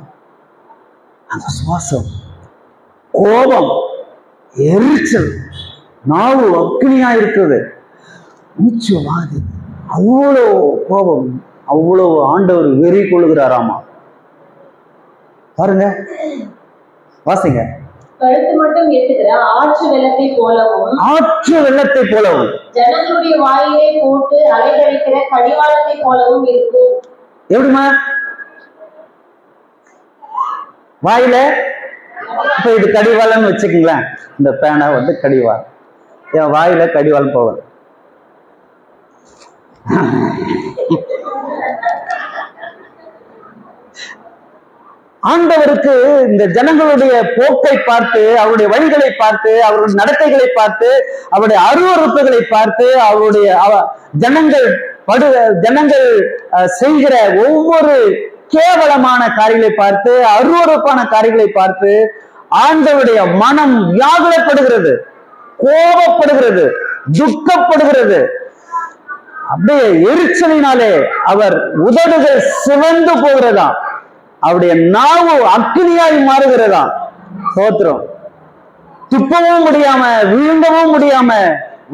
அந்த சுவாசம், கோபம், எரிச்சல், நாவு அக்னியா இருக்குது, மூச்சு வாது, அவ்வளோ கோபம், அவ்வளவு ஆண்டவர் வெறி கொள்ளுகிறாராமா. பாருங்க, வாசிங்க. கழுத்து மட்டும் எட்டுகிற ஆற்று வெள்ளத்தை போலவும், ஆற்று வெள்ளத்தை போலவும், ஜனங்களுடைய வாயிலே போட்டு அலைகழிக்கிற கடிவாளத்தை போலவும் இருக்கும். எப்படிமா வாயில? இப்ப இது கடிவாளம்னு வச்சுக்கீங்களேன், இந்த பேனை வந்து கடிவாளம், என் வாயில கடிவாளம் போகும். ஆண்டவருக்கு இந்த ஜனங்களுடைய போக்கை பார்த்து, அவருடைய வழிகளை பார்த்து, அவருடைய நடத்தைகளை பார்த்து, அவருடைய அருவறுப்புகளை பார்த்து, அவருடைய ஜனங்கள் செய்கிற ஒவ்வொரு கேவலமான காரியங்களை பார்த்து, அருவறுப்பான காரியங்களை பார்த்து ஆண்டவருடைய மனம் வியாகுலப்படுகிறது, கோபப்படுகிறது, துக்கப்படுகிறது. அப்படியே எரிச்சலினாலே அவர் உதடுகள் சிவந்து போகிறதா, அவருடைய நாவு அக்னியாய் மாறுகிறதா. சோத்திரம். துப்பவும் முடியாம, விழுங்கவும் முடியாம,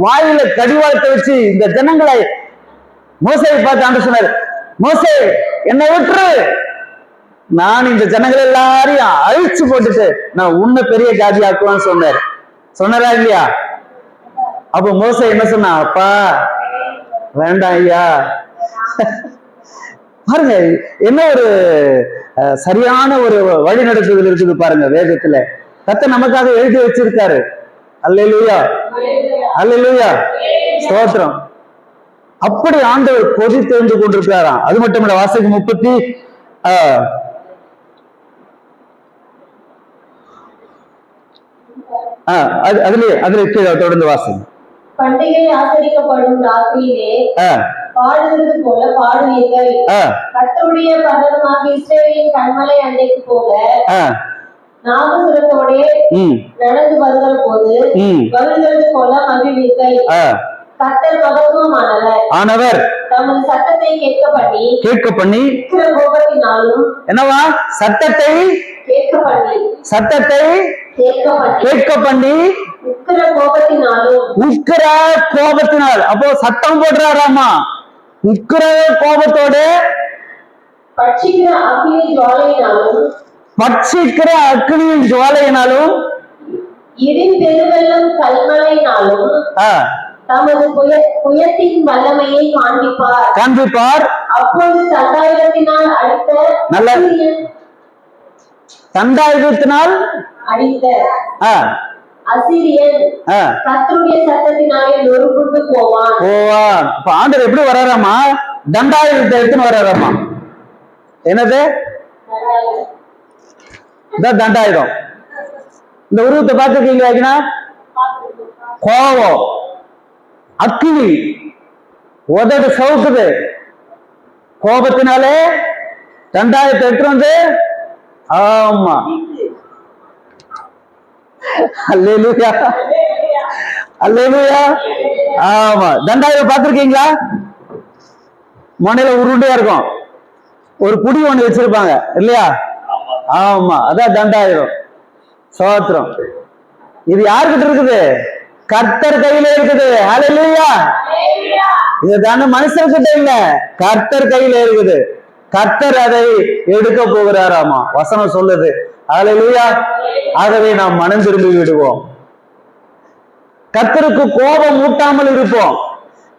வாயில கடிவாளத்தை வச்சு இந்த ஜனங்களை மோசேயை பார்த்து ஆண்டு சொன்னார், மோசே என்னை விட்டுரு, நான் இந்த ஜனங்கள் எல்லாரையும் அழிச்சு போட்டுட்டு நான் உன்னை பெரிய ஜாதி ஆக்குவான்னு சொன்னார். சொன்னாரா இல்லையா? அப்ப மோசே என்ன சொன்னா? அப்பா வேண்டாம் ஐயா. பாருங்க என்ன ஒரு சரியான ஒரு வழி நடத்துதல் இருக்குது பாருங்க வேதத்துல. கர்த்தர் நமக்காக எழுதி வச்சிருக்காரு. அல்லேலூயா, அல்லேலூயா, ஸ்தோத்திரம். அப்படி ஆண்டவர் கொதி தெரிந்து கொண்டிருக்கிறாராம். அது மட்டும் இல்ல, வாசிக்கு 30 அதுல கீழே தொடர்ந்து வாசிங்க. பண்டிகை ஆசரிக்கப்படும் ராத்திரியிலே பாடுவது போல பாடுவீர்கள். கர்த்தருடைய பர்வதமாக இஸ்ரவேலின் கன்மலை அண்டைக்கு போக நாகசுரத்தோட நடந்து வருகிற போது வருகிறது போல மகிழ்வீர்கள். கர்த்தர் மகத்துவமானவர், தமது சத்தத்தை கேட்க பண்ணி கோபத்தினாலும் என்னவா சத்தத்தை கேட்க பண்ணி உக்கிர கோபத்தினால். அப்போ சத்தம் போடுறாராமா. உக்கிர கோபத்தோட பட்சிக்கிற அக்னியின் ஜுவாலையினாலும் இடிபெருவெல்லும் கல்மழையினாலும் தமது புயத்தின் வல்லமையை காண்பிப்பார். அப்போது தண்டாயுதத்தினால் அடித்த அசீரியன் கர்த்தருடைய சத்தத்தினாலே நொறுங்குண்டு போவான். இப்ப ஆண்டவர் எப்படி வராராமா? தண்டாயுதத்தை எடுத்துன்னு வராராமா. என்னது தண்டாயுதம்? இந்த உருவத்தை பார்த்துருக்கீங்களா? கோபம், அக்கினி, உதடு சவுக்குது. கோபத்தினாலே தண்டாயுதத்தை எடுத்துட்டு வந்து, ஆமா, அல்லேலூயா, அல்லேலூயா, ஆமா. தண்டாயுதம் பார்த்திருக்கீங்களா? மண்ணில உருண்டையா இருக்கும், ஒரு புடி ஒண்ணு வச்சிருப்பாங்க இல்லையா? ஆமா, அதான் தண்டாயுதம். சோத்திரம். இது யாருக்கிட்ட இருக்குது? கர்த்தர் கையில இருக்குது. ஹல்லேலூயா. இது தானே மனுஷன்கிட்ட இல்ல, கர்த்தர் கையில இருக்குது. கர்த்தர் அதை எடுக்க போகிறாராமா. வசனம் சொல்லுது. ஹல்லேலூயா. ஆகவே நாம் மனம் திரும்பி விடுவோம். கர்த்தருக்கு கோபம் மூட்டாமல் இருப்போம்.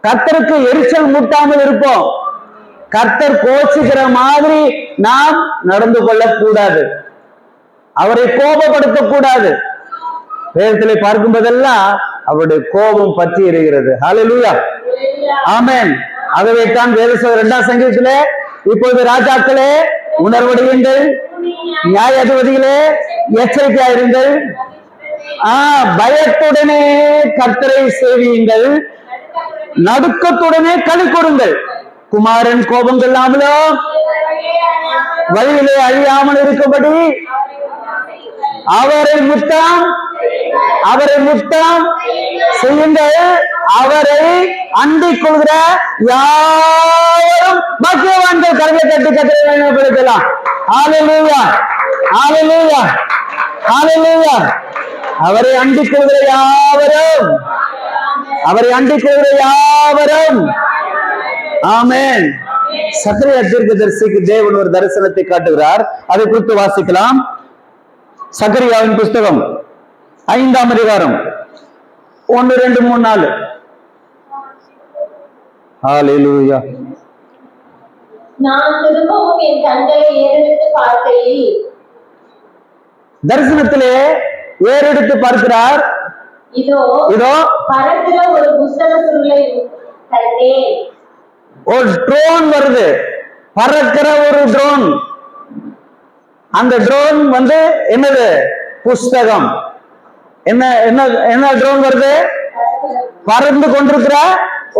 கர்த்தருக்கு எரிச்சல் மூட்டாமல் இருப்போம். கர்த்தர் கோச்சிக்கிற மாதிரி நாம் நடந்து கொள்ளக்கூடாது. அவரை கோபப்படுத்த கூடாது. வேதத்திலே பார்க்கும் போதெல்லாம் அவருடைய கோபம் பற்றி இருக்கிறது. ஹல்லேலூயா, ஆமென். ஆகவே தான் வேதசோதர் 2ஆம் சங்கீதத்திலே, இப்பொழுது ராஜாக்களே உணர்வடையுங்கள், நியாயாதிபதிகளே எச்சரிக்கையாயிருங்கள், பயத்துடனே கர்த்தரை சேவியுங்கள், நடுக்கத்துடனே களி கொடுங்கள். குமாரன் கோபம் கொள்ளாமலோ வழியிலே அழியாமல் இருக்கும்படி அவரை முத்தம் செய்யுங்கள். அவரை அண்டிக் கொள்கிற யாரும் பாக்கியவான்கள். கரங்களை தட்டி கர்த்தரை மகிமைப்படுத்தலாம். ஹல்லேலூயா, ஹல்லேலூயா, ஹல்லேலூயா. அவரை அண்டிக் கொள்கிற யாவரும், ஆமென். சக்கரையா தீர்க்கதரிசிக்கு தேவன் ஒரு தரிசனத்தை காட்டுகிறார். அதை குறித்து வாசிக்கலாம். சக்கரியாவின் புஸ்தகம் 5ஆம் அதிகாரம் 1, 2, 3, 4. ஹல்லேலூயா. நான் திரும்பவும் என் கண்களை ஏறெடுத்து பார்க்கையில், தரிசனத்திலே ஏறெடுத்து பார்க்கிறார். இதோ பறக்கிற ஒரு புஸ்தக சுருளை கண்டேன். ஒரு ட்ரோன் வருது, பறக்கிற ஒரு ட்ரோன். அந்த ட்ரோன் என்னது? புஸ்தகம். என்ன ட்ரோன் வருது? பறந்து கொண்டிருக்கிற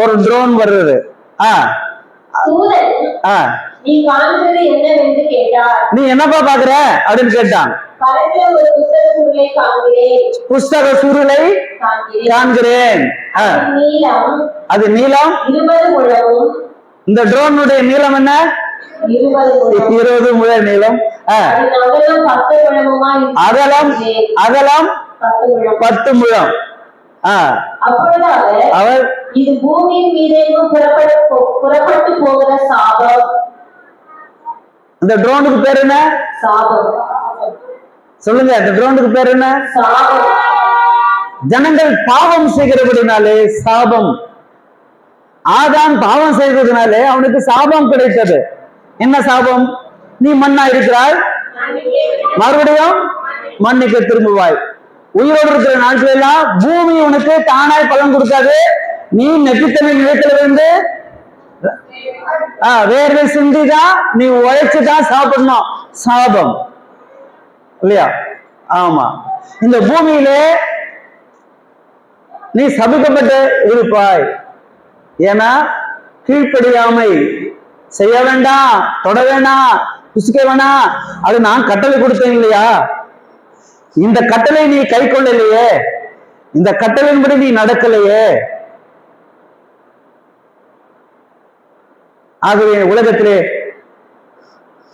ஒரு ட்ரோன் வருது. நீ காண்கிறது என்னவென்று கேட்டார். நீ என்னப்பா பாக்குற அப்படின்னு கேட்டான். புஸ்தக சுருளை காண்கிறேன். அது நீளம் 20 முழமும். இந்த ட்ரோனுடைய நீளம் என்ன? 20 முழ நீளம். அகலம் 10 முழம். அவர் இது பூமியின் மீதெங்கும் புறப்பட்டு போகிற சாபம். இந்த ட்ரோனுக்கு பேர் என்ன? சாபம். சொல்லுங்க, இந்த ட்ரோனுக்கு பேர் என்ன? சாபம். ஜனங்கள் பாவம் செய்கிறபடினாலே சாபம். ஆதாம் பாவம் செய்ததுனாலே அவனுக்கு சாபம் கிடைத்தது. என்ன சாபம்? நீ மண்ணா இருக்கிறாய், மறுபடியும் மண்ணுக்கு திரும்புவாய். உயிரோடு இருக்கிற நாட்கள் எல்லாம் பூமி உனக்கு தானாய் பலன் கொடுக்காது. நீ நெற்றித்தனை நிலத்துல இருந்து வேர்வை சிந்திதான், நீ உழைச்சுதான் சாப்பிடணும். சாபம் இல்லையா? ஆமா. இந்த பூமியிலே நீ சபிக்கப்பட்டு இருப்பாய். ஏன்னா கீழ்ப்படியாமை செய்ய வேண்டாம், தொட வேண்டாம், புசிக்க வேணாம், அது நான் கட்டளை கொடுத்தேன் இல்லையா? இந்த கட்டளை நீ கை கொள்ளலையே, இந்த கட்டளையின்படி நீ நடக்கலையே. ஆகவே உலகத்திலே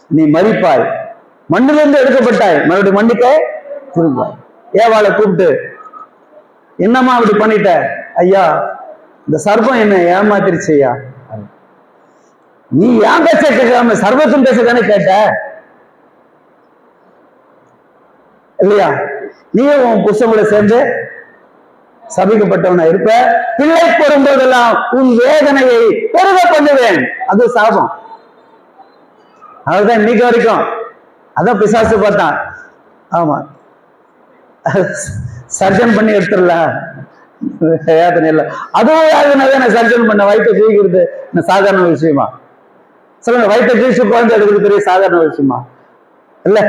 நீ மரிப்பாய், மண்ணிலிருந்து எடுக்கப்பட்டாய், மறுபடியும் மண்ணுக்கே திரும்பாய். ஏவாளை கூப்பிட்டு, என்னம்மா அப்படி பண்ணிட்ட? ஐயா, இந்த சர்ப்பம் என்ன ஏமாத்திருச்சு ஐயா. நீ ஏன் பேச கேட்காம சர்வத்தும் பேசதானே கேட்ட இல்லையா? நீயும் உன் புருஷங்களோட சேர்ந்து சபிக்கப்பட்டவனா இருப்ப. பிள்ளை பொரும்போதெல்லாம் உன் வேதனையை பெருக பண்ணுவேன். அது சாபம். அதுதான் இன்னைக்கு வரைக்கும். அதான் பிசாசு பார்த்தான். ஆமா, சர்ஜன் பண்ணி எடுத்துடலாம், வேதனை இல்லை. அதுவும் வேதனை சர்ஜன் பண்ண வயிற்று கிழிக்கிறது சாதாரண விஷயமா? சொல்லுங்க, வயிற்று கிழிச்சு குழந்தை எடுக்கிறது பெரிய சாதாரண விஷயமா? இல்ல.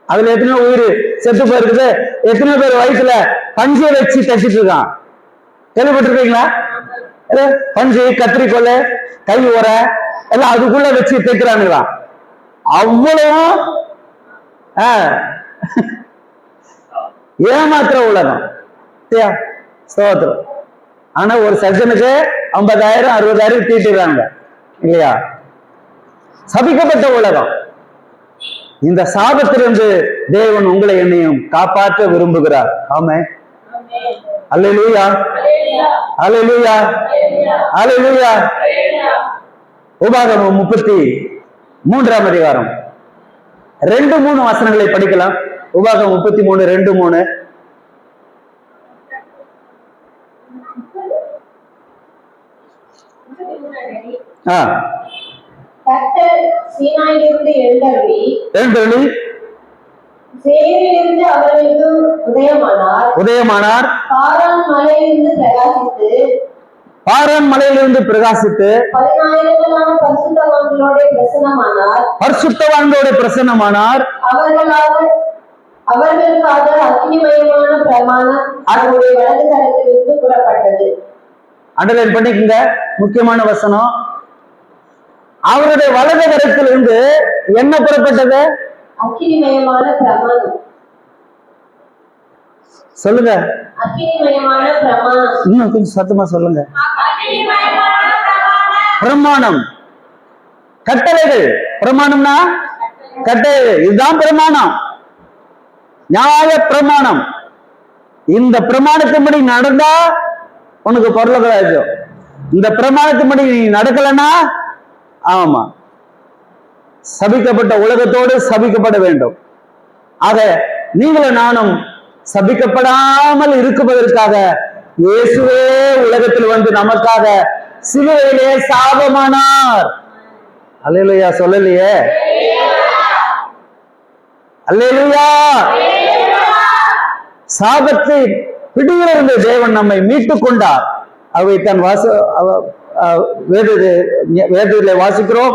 அதுல எத்தனை உயிர் செத்து போயிருக்குது. எத்தனை பேர் வயிற்றுல பஞ்சை வச்சு தச்சிட்டு இருக்கான், கேள்விப்பட்டிருக்கீங்களா? பஞ்சு, கத்திரிக்கோள், கை உரை எல்லாம் அதுக்குள்ள வச்சு தைக்கிறானுங்களாம். அவ்வளவும் ஏமாத்திர உலகம். ஸ்தோத்திரம். ஆனா ஒரு சர்ஜனுக்கு 50,000 60,000 தீட்டுறாங்க இல்லையா? சபிக்கப்பட்ட உலகம். இந்த சாபத்திலிருந்து தேவன் உங்களை என்னையும் காப்பாற்ற விரும்புகிறார். ஆமென். அல்லேலூயா, அல்லேலூயா, அல்லேலூயா. உபாகமம் 33ஆம் அதிகாரம் 2-3 வசனங்களை படிக்கலாம். உபாகமம் 33 2-3. கர்த்தர் சீனாயிலிருந்து எழுந்தருளி சேரிலிருந்து அவர்களுக்கு உதயமானார். பாரான் மலையிலிருந்து பிரகாசித்து 10,000 பரிசுத்தவான்களோட பிரசன்னமானார். அவர்களுக்காக அக்கினிமயமான பிரமாணம் அவருடைய வலது கரத்திலிருந்து புறப்பட்டது. அண்டர்லைன் பண்ணிக்கங்க, முக்கியமான வசனம். அவருடைய வலது கரத்திலிருந்து என்ன புறப்பட்டது? அக்கினிமயமான பிரமாணம். சொல்லுங்க, அக்கினிமயமான பிரமாணம். இன்னும் கொஞ்சம் சத்தமா சொல்லுங்க. பிரமாணம், கட்டளைகள். பிரமாணம்னா கட்டளைகள். இதுதான் பிரமாணம், நியாய பிரமாணம். இந்த பிரமாணத்தின்படி நடந்தா உனக்கு பொருளாதாரம். இந்த பிரமாணத்தின்படி நீ நடக்கலன்னா ஆமா, சபிக்கப்பட்ட உலகத்தோடு சபிக்கப்பட வேண்டும். ஆக நீங்களும் நானும் சபிக்கப்படாமல் இருக்குவதற்காக இயேசுவே உலகத்தில் வந்து நமக்காக சிலுவையிலே சாபமானார். அல்லேலூயா சொல்லலையே? அல்லேலூயா. சாபத்தை பிடியிலிருந்து தேவன் நம்மை மீட்டுக் கொண்டார். அவை தன் வேதத்திலே வாசிக்கிறோம்.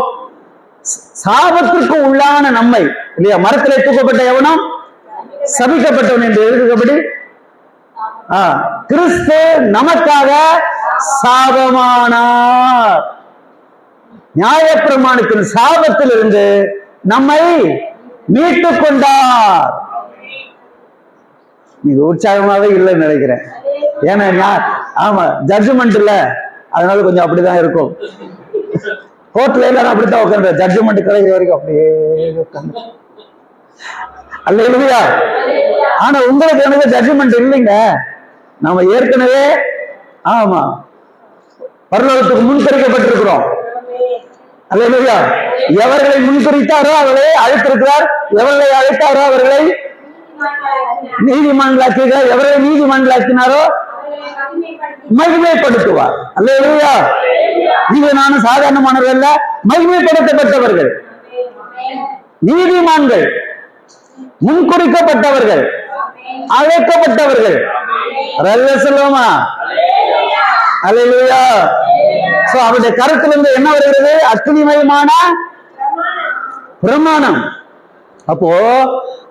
சாபத்திற்கு உள்ளான நம்மை இல்லையா, மரத்திலே தூக்கப்பட்ட எவனும் சபிக்கப்பட்டவன் என்று எழுதுகிறபடி கிறிஸ்து நமக்காக சாபமானார். நியாயப்பிரமாணத்தின் சாபத்திலிருந்து நம்மை மீட்டுக் கொண்டார். நீங்க உற்சாகமாவே இல்லைன்னு நினைக்கிறேன். ஏன்னா ஆமா, ஜட்ஜ்மெண்ட் இல்ல, அதனால கொஞ்சம் அப்படிதான் இருக்கும். கோர்ட்ல எல்லாரும் அப்படித்தான் உட்காந்து ஜட்ஜ்மெண்ட் கிடைக்கிற வரைக்கும் அப்படியே உட்காந்து. அல்லேலூயா. ஆனா உங்களுக்கு எனக்கு ஜட்ஜ்மெண்ட் இல்லைங்க. நாம ஏற்கனவே ஆமா பரலோகத்துக்கு முன்குறிக்கப்பட்டிருக்கிறோம். அல்லேலூயா. எவர்களை முன்குறித்தாரோ அவர்களை அழைத்திருக்கிறார், எவர்களை அழைத்தாரோ அவர்களை நீதிமான்களாக்கிறார். எவரை நீதிமான்களாக்கினாரோ மகிமைப்படுத்துவார். அல்லேலூயா. நீங்க நானும் சாதாரணமானவர்கள் அல்ல, மகிமைப்படுத்தப்பட்டவர்கள், நீதிமான்கள், முன்குறிக்கப்பட்டவர்கள், அழைக்கப்பட்டவர்கள். சொல்லுவோமா? அல்லேலூயா. சோ அவருடைய கருத்திலிருந்து என்ன வருகிறது? அக்னிமயமான பிரமாணம். அப்போ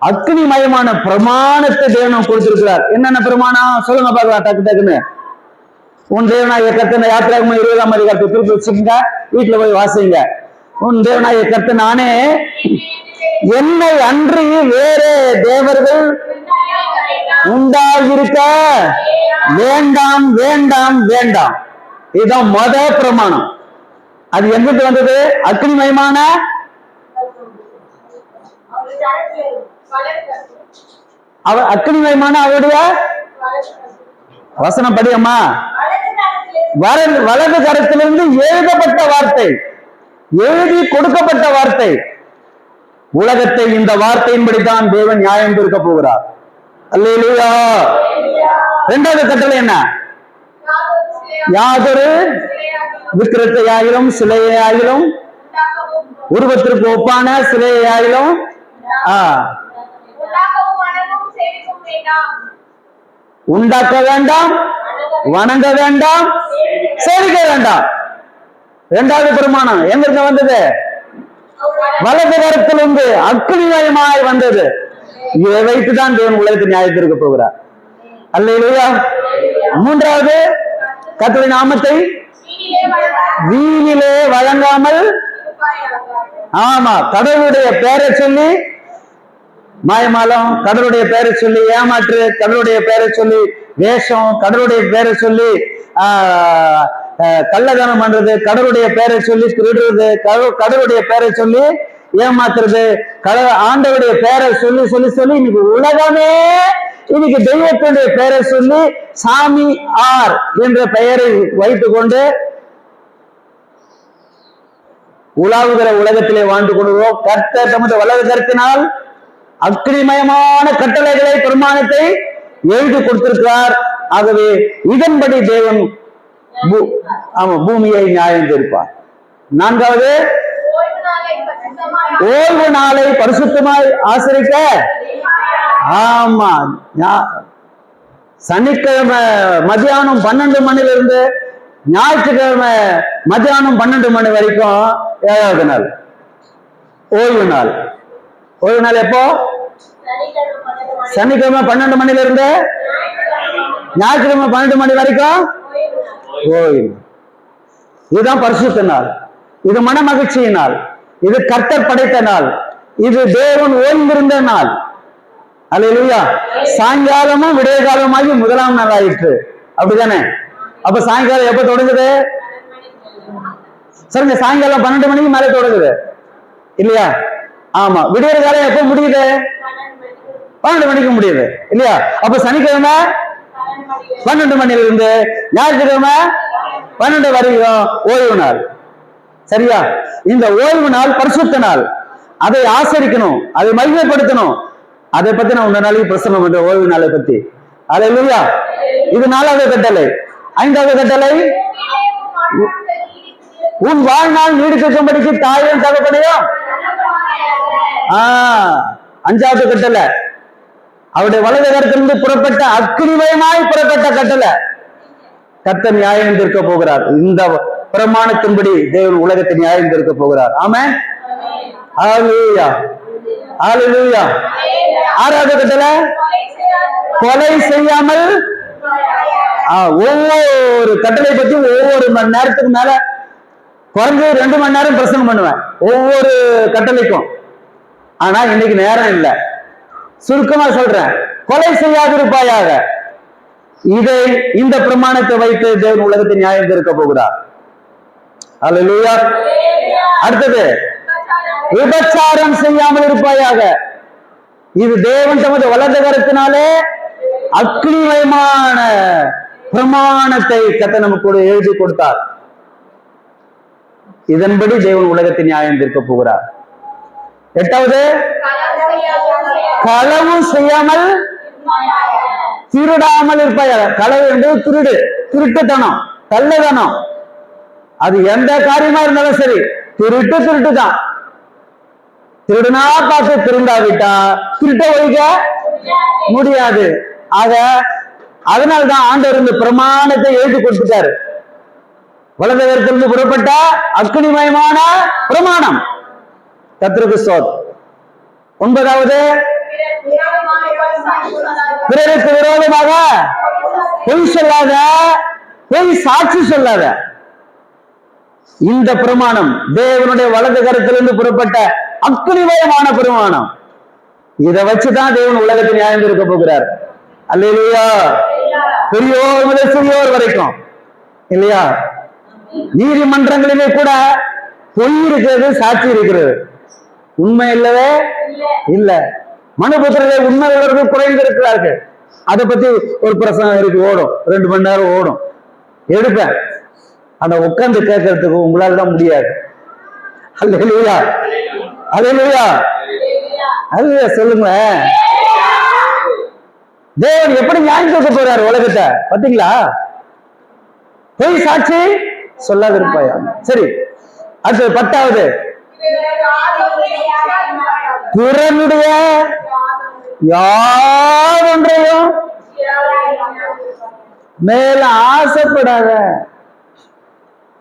அக்னிமயமான பிரமாணத்தை தேவன் கொடுத்திருக்கிறார். என்னென்ன பிரமாணம் சொல்லுங்க பார்க்கலாம், டக்கு டக்குன்னு. உன் தேவனாய கர்த்தனை யாத்திராகமம் 20ஆம் அதிகாரத்தை திருப்பி வச்சுக்கோங்க, வீட்டுல போய் வாசிங்க. உன் தேவனாய கர்த்தன் நானே, என்னை அன்றி வேறு தேவர்கள் உண்டாகிருக்க வேண்டாம் வேண்டாம் வேண்டாம். இதுதான் மத பிரமாணம். அது எங்கிட்டு வந்தது? அக்னிமயமான அக்னிமயமான அவருடைய வசனம் படியம்மா. வலது கரத்திலிருந்து எழுதப்பட்ட வார்த்தை, எழுதி கொடுக்கப்பட்ட வார்த்தை. உலகத்தை இந்த வார்த்தையின்படிதான் தேவன் நியாயம் தீர்க்க போகிறார். அல்லேலூயா. இரண்டாவது கட்டளை என்ன? யாதொரு விக்கிரத்தை ஆகிலும் சிலையை ஆகிலும் உருவத்திற்கு ஒப்பான சிலையை ஆகிலும் உண்டாக்க வேண்டாம், வணங்க வேண்டாம், சேவிக்க வேண்டாம். இரண்டாவது பிரமாணம் எங்க வந்தது? வலது கரத்திலிருந்து அக்னிமயமாய் வந்தது. இதை வைத்துதான் தேவன் உலகத்தை நியாயத்திற்கு போகிறார். அல்லேலூயா. மூன்றாவது கர்த்தருடைய நாமத்தை வீணிலே வழங்காமல், ஆமா, கடவுளுடைய பெயரை சொல்லி மாயமாலம், கடவுளுடைய பெயரை சொல்லி ஏமாற்று, கடவுளுடைய பெயரை சொல்லி வேஷம், கடவுளுடைய பெயரை சொல்லி கள்ளதனம் பண்றது, கடவுளுடைய பெயரை சொல்லி திருடுறது, கடவுளுடைய பெயரை சொல்லி ஏமாத்துறது, ஆண்டவருடைய பெயரை சொல்லி சொல்லி சொல்லி இன்னைக்கு உலகமே இன்னைக்கு தெய்வத்தினுடைய பெயரை சொல்லி சாமி ஆர் என்ற பெயரை வைத்துக் கொண்டு உலாவுகிற உலகத்திலே வாழ்ந்து கொள்கிறோம். கர்த்தர் தமது வலது கரத்தினால் அக்னிமயமான கட்டளைகளை பிரமாணத்தை எழுதி கொடுத்திருக்கிறார். ஆகவே இதன்படி தேவன் பூமியை நியாயம் தீர்ப்பார். நான்காவது, ஓய்வு நாளை பரிசுத்தமாய் ஆசரிக்க. ஆமா, சனிக்கிழமை மத்தியானம் 12 மணிலிருந்து ஞாயிற்றுக்கிழமை மத்தியானம் 12 மணி வரைக்கும் 7வது நாள் ஓய்வு நாள். ஓய்வு நாள் எப்போ? சனிக்கிழமை 12 மணிலிருந்து ஞாயிற்றுக்கிழமை 12 மணி வரைக்கும் ஓய்வு. இதுதான் பரிசுத்த நாள். இது மன மகிழ்ச்சியின் நாள். இது கர்த்தர் படைத்த நாள். இது தேவன் ஓய்ந்திருந்த நாள். அல்லேலூயா. சாயங்காலமும் விடிய காலமாகி 1ஆம் நாள் ஆயிற்று. அப்படிதானே? அப்ப சாயங்காலம் எப்ப தொடங்குது? சரிங்க, சாயங்காலம் 12 மணிக்கு மேல தொடங்குது இல்லையா? ஆமா. விடிய காலம் எப்ப முடியுது? 12 மணிக்கு முடியுது இல்லையா? அப்ப சனிக்கிழமை 12 மணிலிருந்து ஞாயிற்றுக்கிழமை 12 வரைக்கும் ஓய்வு நாள். சரியா? இந்த ஓய்வு நாள் பரிசுத்த நாள். அதை ஆசரிக்கணும், அதை மகிமைப்படுத்தணும். அதை பத்தி நான் 1 நாளைக்கு பிரசங்கம் பண்றேன், ஓய்வு நாளை பத்தி. அல்லேலூயா. இது 4வது கட்டளை. 5வது கட்டளை, உன் வாழ்நாள் நீடிக்கும்படிக்கு தாயும் தகப்பனையும். 5வது கட்டளை, அவருடைய வலது கரத்திலிருந்து புறப்பட்ட அக்னிமயமாய் புறப்பட்ட கட்டளை. கர்த்தர் நியாயம் தீர்க்க போகிறார். இந்த பிரமாணத்தின்படி தேவன் உலகத்தை நியாயம் தீர்க்க போகிறார். ஆமென். ஹல்லேலூயா. ஹல்லேலூயா. 6வது கட்டளை, கொலை செய்யாமல். ஒவ்வொரு கட்டளை பத்தி ஒவ்வொரு மணி நேரத்துக்கு மேல குறைஞ்சு 2 மணி நேரம் பிரசங்கம் பண்ணுவேன் ஒவ்வொரு கட்டளைக்கும். ஆனா இன்னைக்கு நேரம் இல்லை, சுருக்கமா சொல்றேன். கொலை செய்யாதிருப்பாயாக. இதை, இந்த பிரமாணத்தை வைத்து தேவன் உலகத்தை நியாயம் தீர்க்க போகிறார். அல்லேலூயா. அடுத்தது, விபச்சாரம் செய்யாமல் இருப்பாயாக. இது தேவன் தமது வலது கரத்தினாலே அக்னிமயமான பிரமாணத்தை கர்த்தர் நமக்கு எழுதி கொடுத்தார். இதன்படி தேவன் உலகத்தை நியாயம் தீர்க்க போகிறார். எட்டாவது, களவு செய்யாமல் திருடாமல் இருப்பாயாக. களவு என்பது திருடு, திருட்டுத்தனம், கள்ளத்தனம். அது எந்த காரியமா இருந்தாலும் சரி, திருட்டு தான். திருடுனா பார்த்து திருந்தாவிட்டா திருட்ட ஒழிக்க முடியாது. ஆக அதனால்தான் ஆண்டவர் இந்த பிரமாணத்தை எழுதி கொடுத்துட்டாரு. வலது கரத்திலிருந்து புறப்பட்ட அக்னிமயமான பிரமாணம். கர்த்தருக்கு ஸ்தோத்திரம். ஒன்பதாவது, பிறருக்கு விரோதமாக பொய் சொல்லாத, பொய் சாட்சி சொல்லாத. இந்த பிரமாணம் தேவனுடைய வலது கரத்திலிருந்து புறப்பட்ட அக்னிமயமான பிரமாணம். இதை வச்சுதான் தேவன் உலகத்தை நியாயம் இருக்க போகிறார். அல்லேலூயா. பெரியோர் முதல் சிறியோர் வரைக்கும் இல்லையா? நீதிமன்றங்களிலே கூட பொய் இருக்கிறது, சாட்சி இருக்கிறது, உண்மை இல்லவே இல்ல. மனுபுத்திரரை உண்மை உள்ளவர்கள் குறைந்திருக்கிறார்கள். அதை பத்தி ஒரு பிரசங்கம் இருக்கு, ஓடும், 2 மணி நேரம் ஓடும், எடுப்பேன். அந்த உட்கார்ந்து கேட்கறதுக்கு உங்களால தான் முடியாது. அல்லேலூயா, அல்லேலூயா, அல்லேலூயா சொல்லுங்க. தேவன் எப்படி நியாயம் கேட்க போறாரு உலகத்தை பாத்தீங்களா? பொய் சாட்சி சொல்லாதிருப்பாயா. சரி, அடுத்து 10வது, பிறனுடைய யாவொன்றையும் மேல ஆசைப்படாத.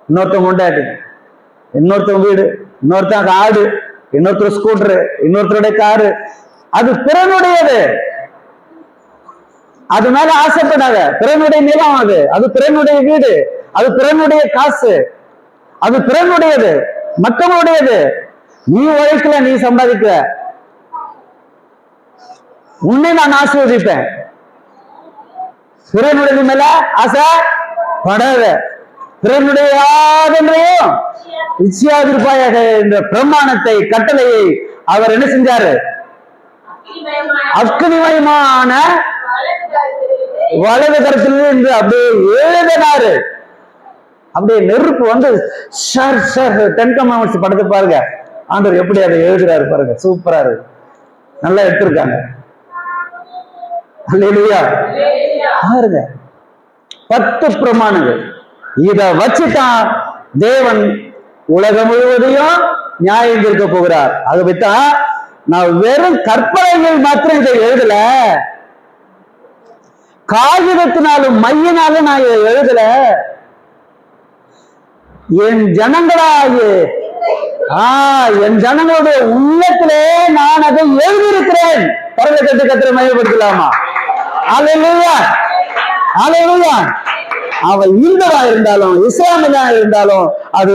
இன்னொருத்தன் கொண்டாட்டு, இன்னொருத்தன் வீடு, இன்னொருத்தன் ஆடு, இன்னொருத்தர் ஸ்கூட்டரு, இன்னொருத்தருடைய காரு, அது பிறனுடையது. அது மேல ஆசைப்படாத. பிறனுடைய நிலம் அது, அது பிறனுடைய வீடு, அது பிறனுடைய காசு, அது பிறனுடையது, மற்றவனுடையது. நீ உழைக்கல, நீ சம்பாதிக்க, உன்னை நான் ஆசீர்வதிப்பேன். பிறனுடைய மேல ஆசைப்படாத. பிறனுடைய யாதென்றையும் இச்சியாதிருப்பாயாக என்ற பிரமாணத்தை, கட்டளையை அவர் என்ன செஞ்சாரு? அக்னிமயமான வலது கரத்திலிருந்து அப்படியே எழுதினாரு. அப்படியே நெருப்பு வந்து டென் கமாண்ட்மெண்ட்ஸ் படத்தை பாருங்க, ஆண்டவர் எப்படி அதை எழுதுறாரு பாருங்க, சூப்பரா இருக்கு, நல்லா எடுத்திருக்காங்க. அல்லேலூயா. பாருங்க, 10 பிரமாணங்கள். இத வச்சுதான் தேவன் உலகம் முழுவதையும் நியாயம் தீர்க்க போகிறார். ஆகவேதான் நான் வெறும் கற்பனைகள் மாத்திரம் இதை எழுதல, காகிதத்தினாலும் மையினாலும் நான் இதை எழுதல. என் ஜனங்களாகிய என் ஜனங்களுடைய உள்ளத்திலே நான் அதை எழுதியிருக்கிறேன். பரலோகத்தை கர்த்தரை மையப்படுத்தலாமா? அல்லேலூயா, அல்லேலூயா. அவன் இந்துவா இருந்தாலும், இஸ்லாமியனா இருந்தாலும், அது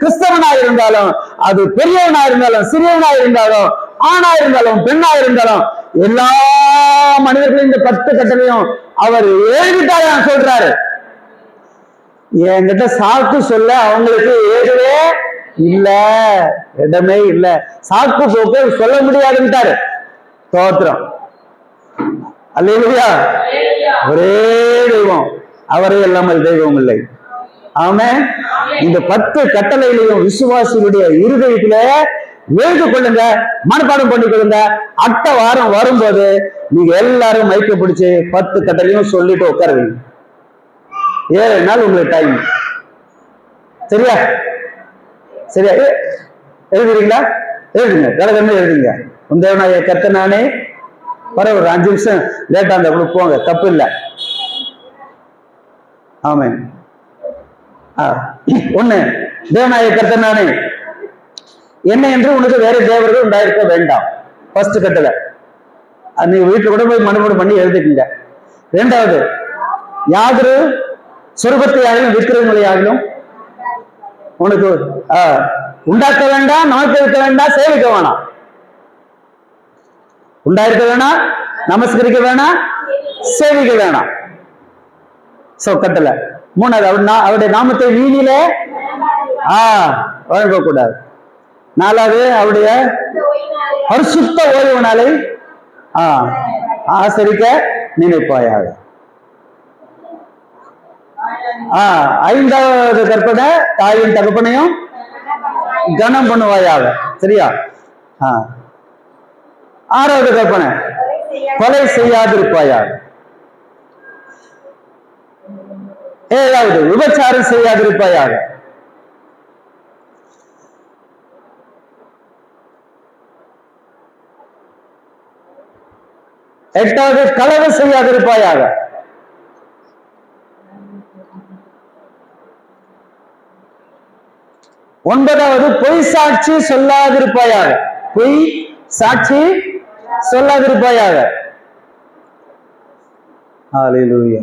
கிறிஸ்தவனா இருந்தாலும், அது பெரியவனா இருந்தாலும், சிறியவனா இருந்தாலும், ஆணா இருந்தாலும், பெண்ணா இருந்தாலும், எல்லா மனிதர்களும் இந்த 10 கட்டளையும் அவர் எழுதிட்டாரு சொல்றாரு. என்கிட்ட சாக்கு சொல்ல அவங்களுக்கு ஏதுவே இல்ல, இடமே இல்ல, சாக்கு போக்கு சொல்ல முடியாதுன்ட்டாரு. ஸ்தோத்திரம். அல்லேலூயா. ஒரே தெய்வம், அவரே இல்லாமல் தெய்வம் இல்லை. ஆமென். இந்த 10 கட்டளையிலையும் விசுவாசிகளுடைய இருதயத்தில எழுதி கொள்ளுங்க, மனப்பாடம் பண்ணி கொள்ளுங்க. அடுத்த வாரம் வரும்போது நீங்க எல்லாரும் மைக்க பிடிச்சு 10 கட்டளையும் சொல்லிட்டு உட்காருவீங்க. 7 நாள் உங்களுக்கு டைம். சரியா? சரியா? எழுதுறீங்களா? எழுதுங்க, கடகன்னு எழுதுங்க. உந்தேவனாய கர்த்தர் நானே. வர ஒரு 5 நிமிஷம் லேட்டா அந்த போங்க, தப்பு இல்லை. ஆமென். 1, தேவனாய கர்த்தர் நானே, என்ன என்று உனக்கு வேற தேவர்கள் உண்டாயிருக்க வேண்டாம். ஃபர்ஸ்ட் கட்டளை. நீ வீட்டுல கூட போய் மனப்பாடம் பண்ணி எழுதிக்கீங்க. 2வது, யாதொரு சொர்க்கத்தை ஆகிலும் விக்கிரகங்களை ஆகிலும் உனக்கு உண்டாக்க வேண்டாம், நமக்கு இருக்க வேண்டாம், சேவிக்க வேணாம். உண்டாயிருக்க வேணாம், நமஸ்கரிக்க வேணாம், சேவிக்க வேணாம். சோ கட்டளை. 3வது, அவருடைய நாமத்தை வீணிலே வழங்கக்கூடாது. 4வது, அவருடைய பரிசுத்த ஓய்வு நாளை ஆசரிக்க நினைப்பாயாக. 5வது கற்பனை, தாயின் தகப்பனையும் கனம் பண்ணுவாயாக. சரியா? ஆறாவது கற்பனை, கொலை செய்யாதிருப்பாயாக. ஏழாவது, விபச்சாரம் செய்யாதிருப்பாயாக. எட்டாவது, களவு செய்யாதிருப்பாயாக. ஒன்பதாவது, பொய் சாட்சி சொல்லாதிருப்பாயாக. பொய் சாட்சி சொல்லாதிருப்பாயாக. ஹல்லேலூயா.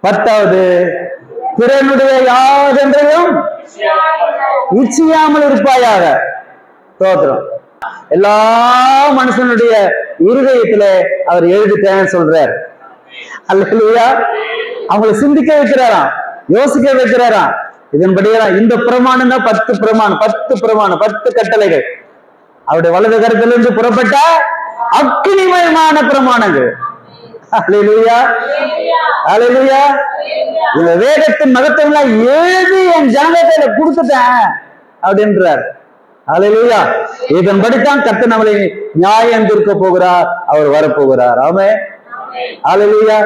பத்தாவது, பிறனுடைய யாதென்றையும் இச்சியாமல் இருப்பாயாக. ஸ்தோத்திரம். எல்லா மனுஷனுடைய இருதயத்துல அவர் எழுதிட்டேன்னு சொல்றார். அல்லேலூயா. அவங்களை சிந்திக்க வைக்கிறாராம், யோசிக்க வைக்கிறாராம். இதன்படியெல்லாம் இந்த பிரமாணம் தான் 10 பிரமாணம், 10 பிரமாணம், 10 கட்டளைகள். அவருடைய வலது கரத்திலிருந்து புறப்பட்ட அக்கினிமயமான பிரமாணங்கள். அல்லேலூயா, அல்லேலூயா. இந்த வேதத்தின் மகத்துவம் எழுதி என் ஜனங்கத்துல கொடுத்துட்டேன் அப்படின்றார். அல்லேலூயா. இதன்படித்தான் கர்த்தர் நம்மளை நியாயம் தீர்க்க போகிறார், அவர் வரப்போகிறார். ஆமென். அல்லேலூயா.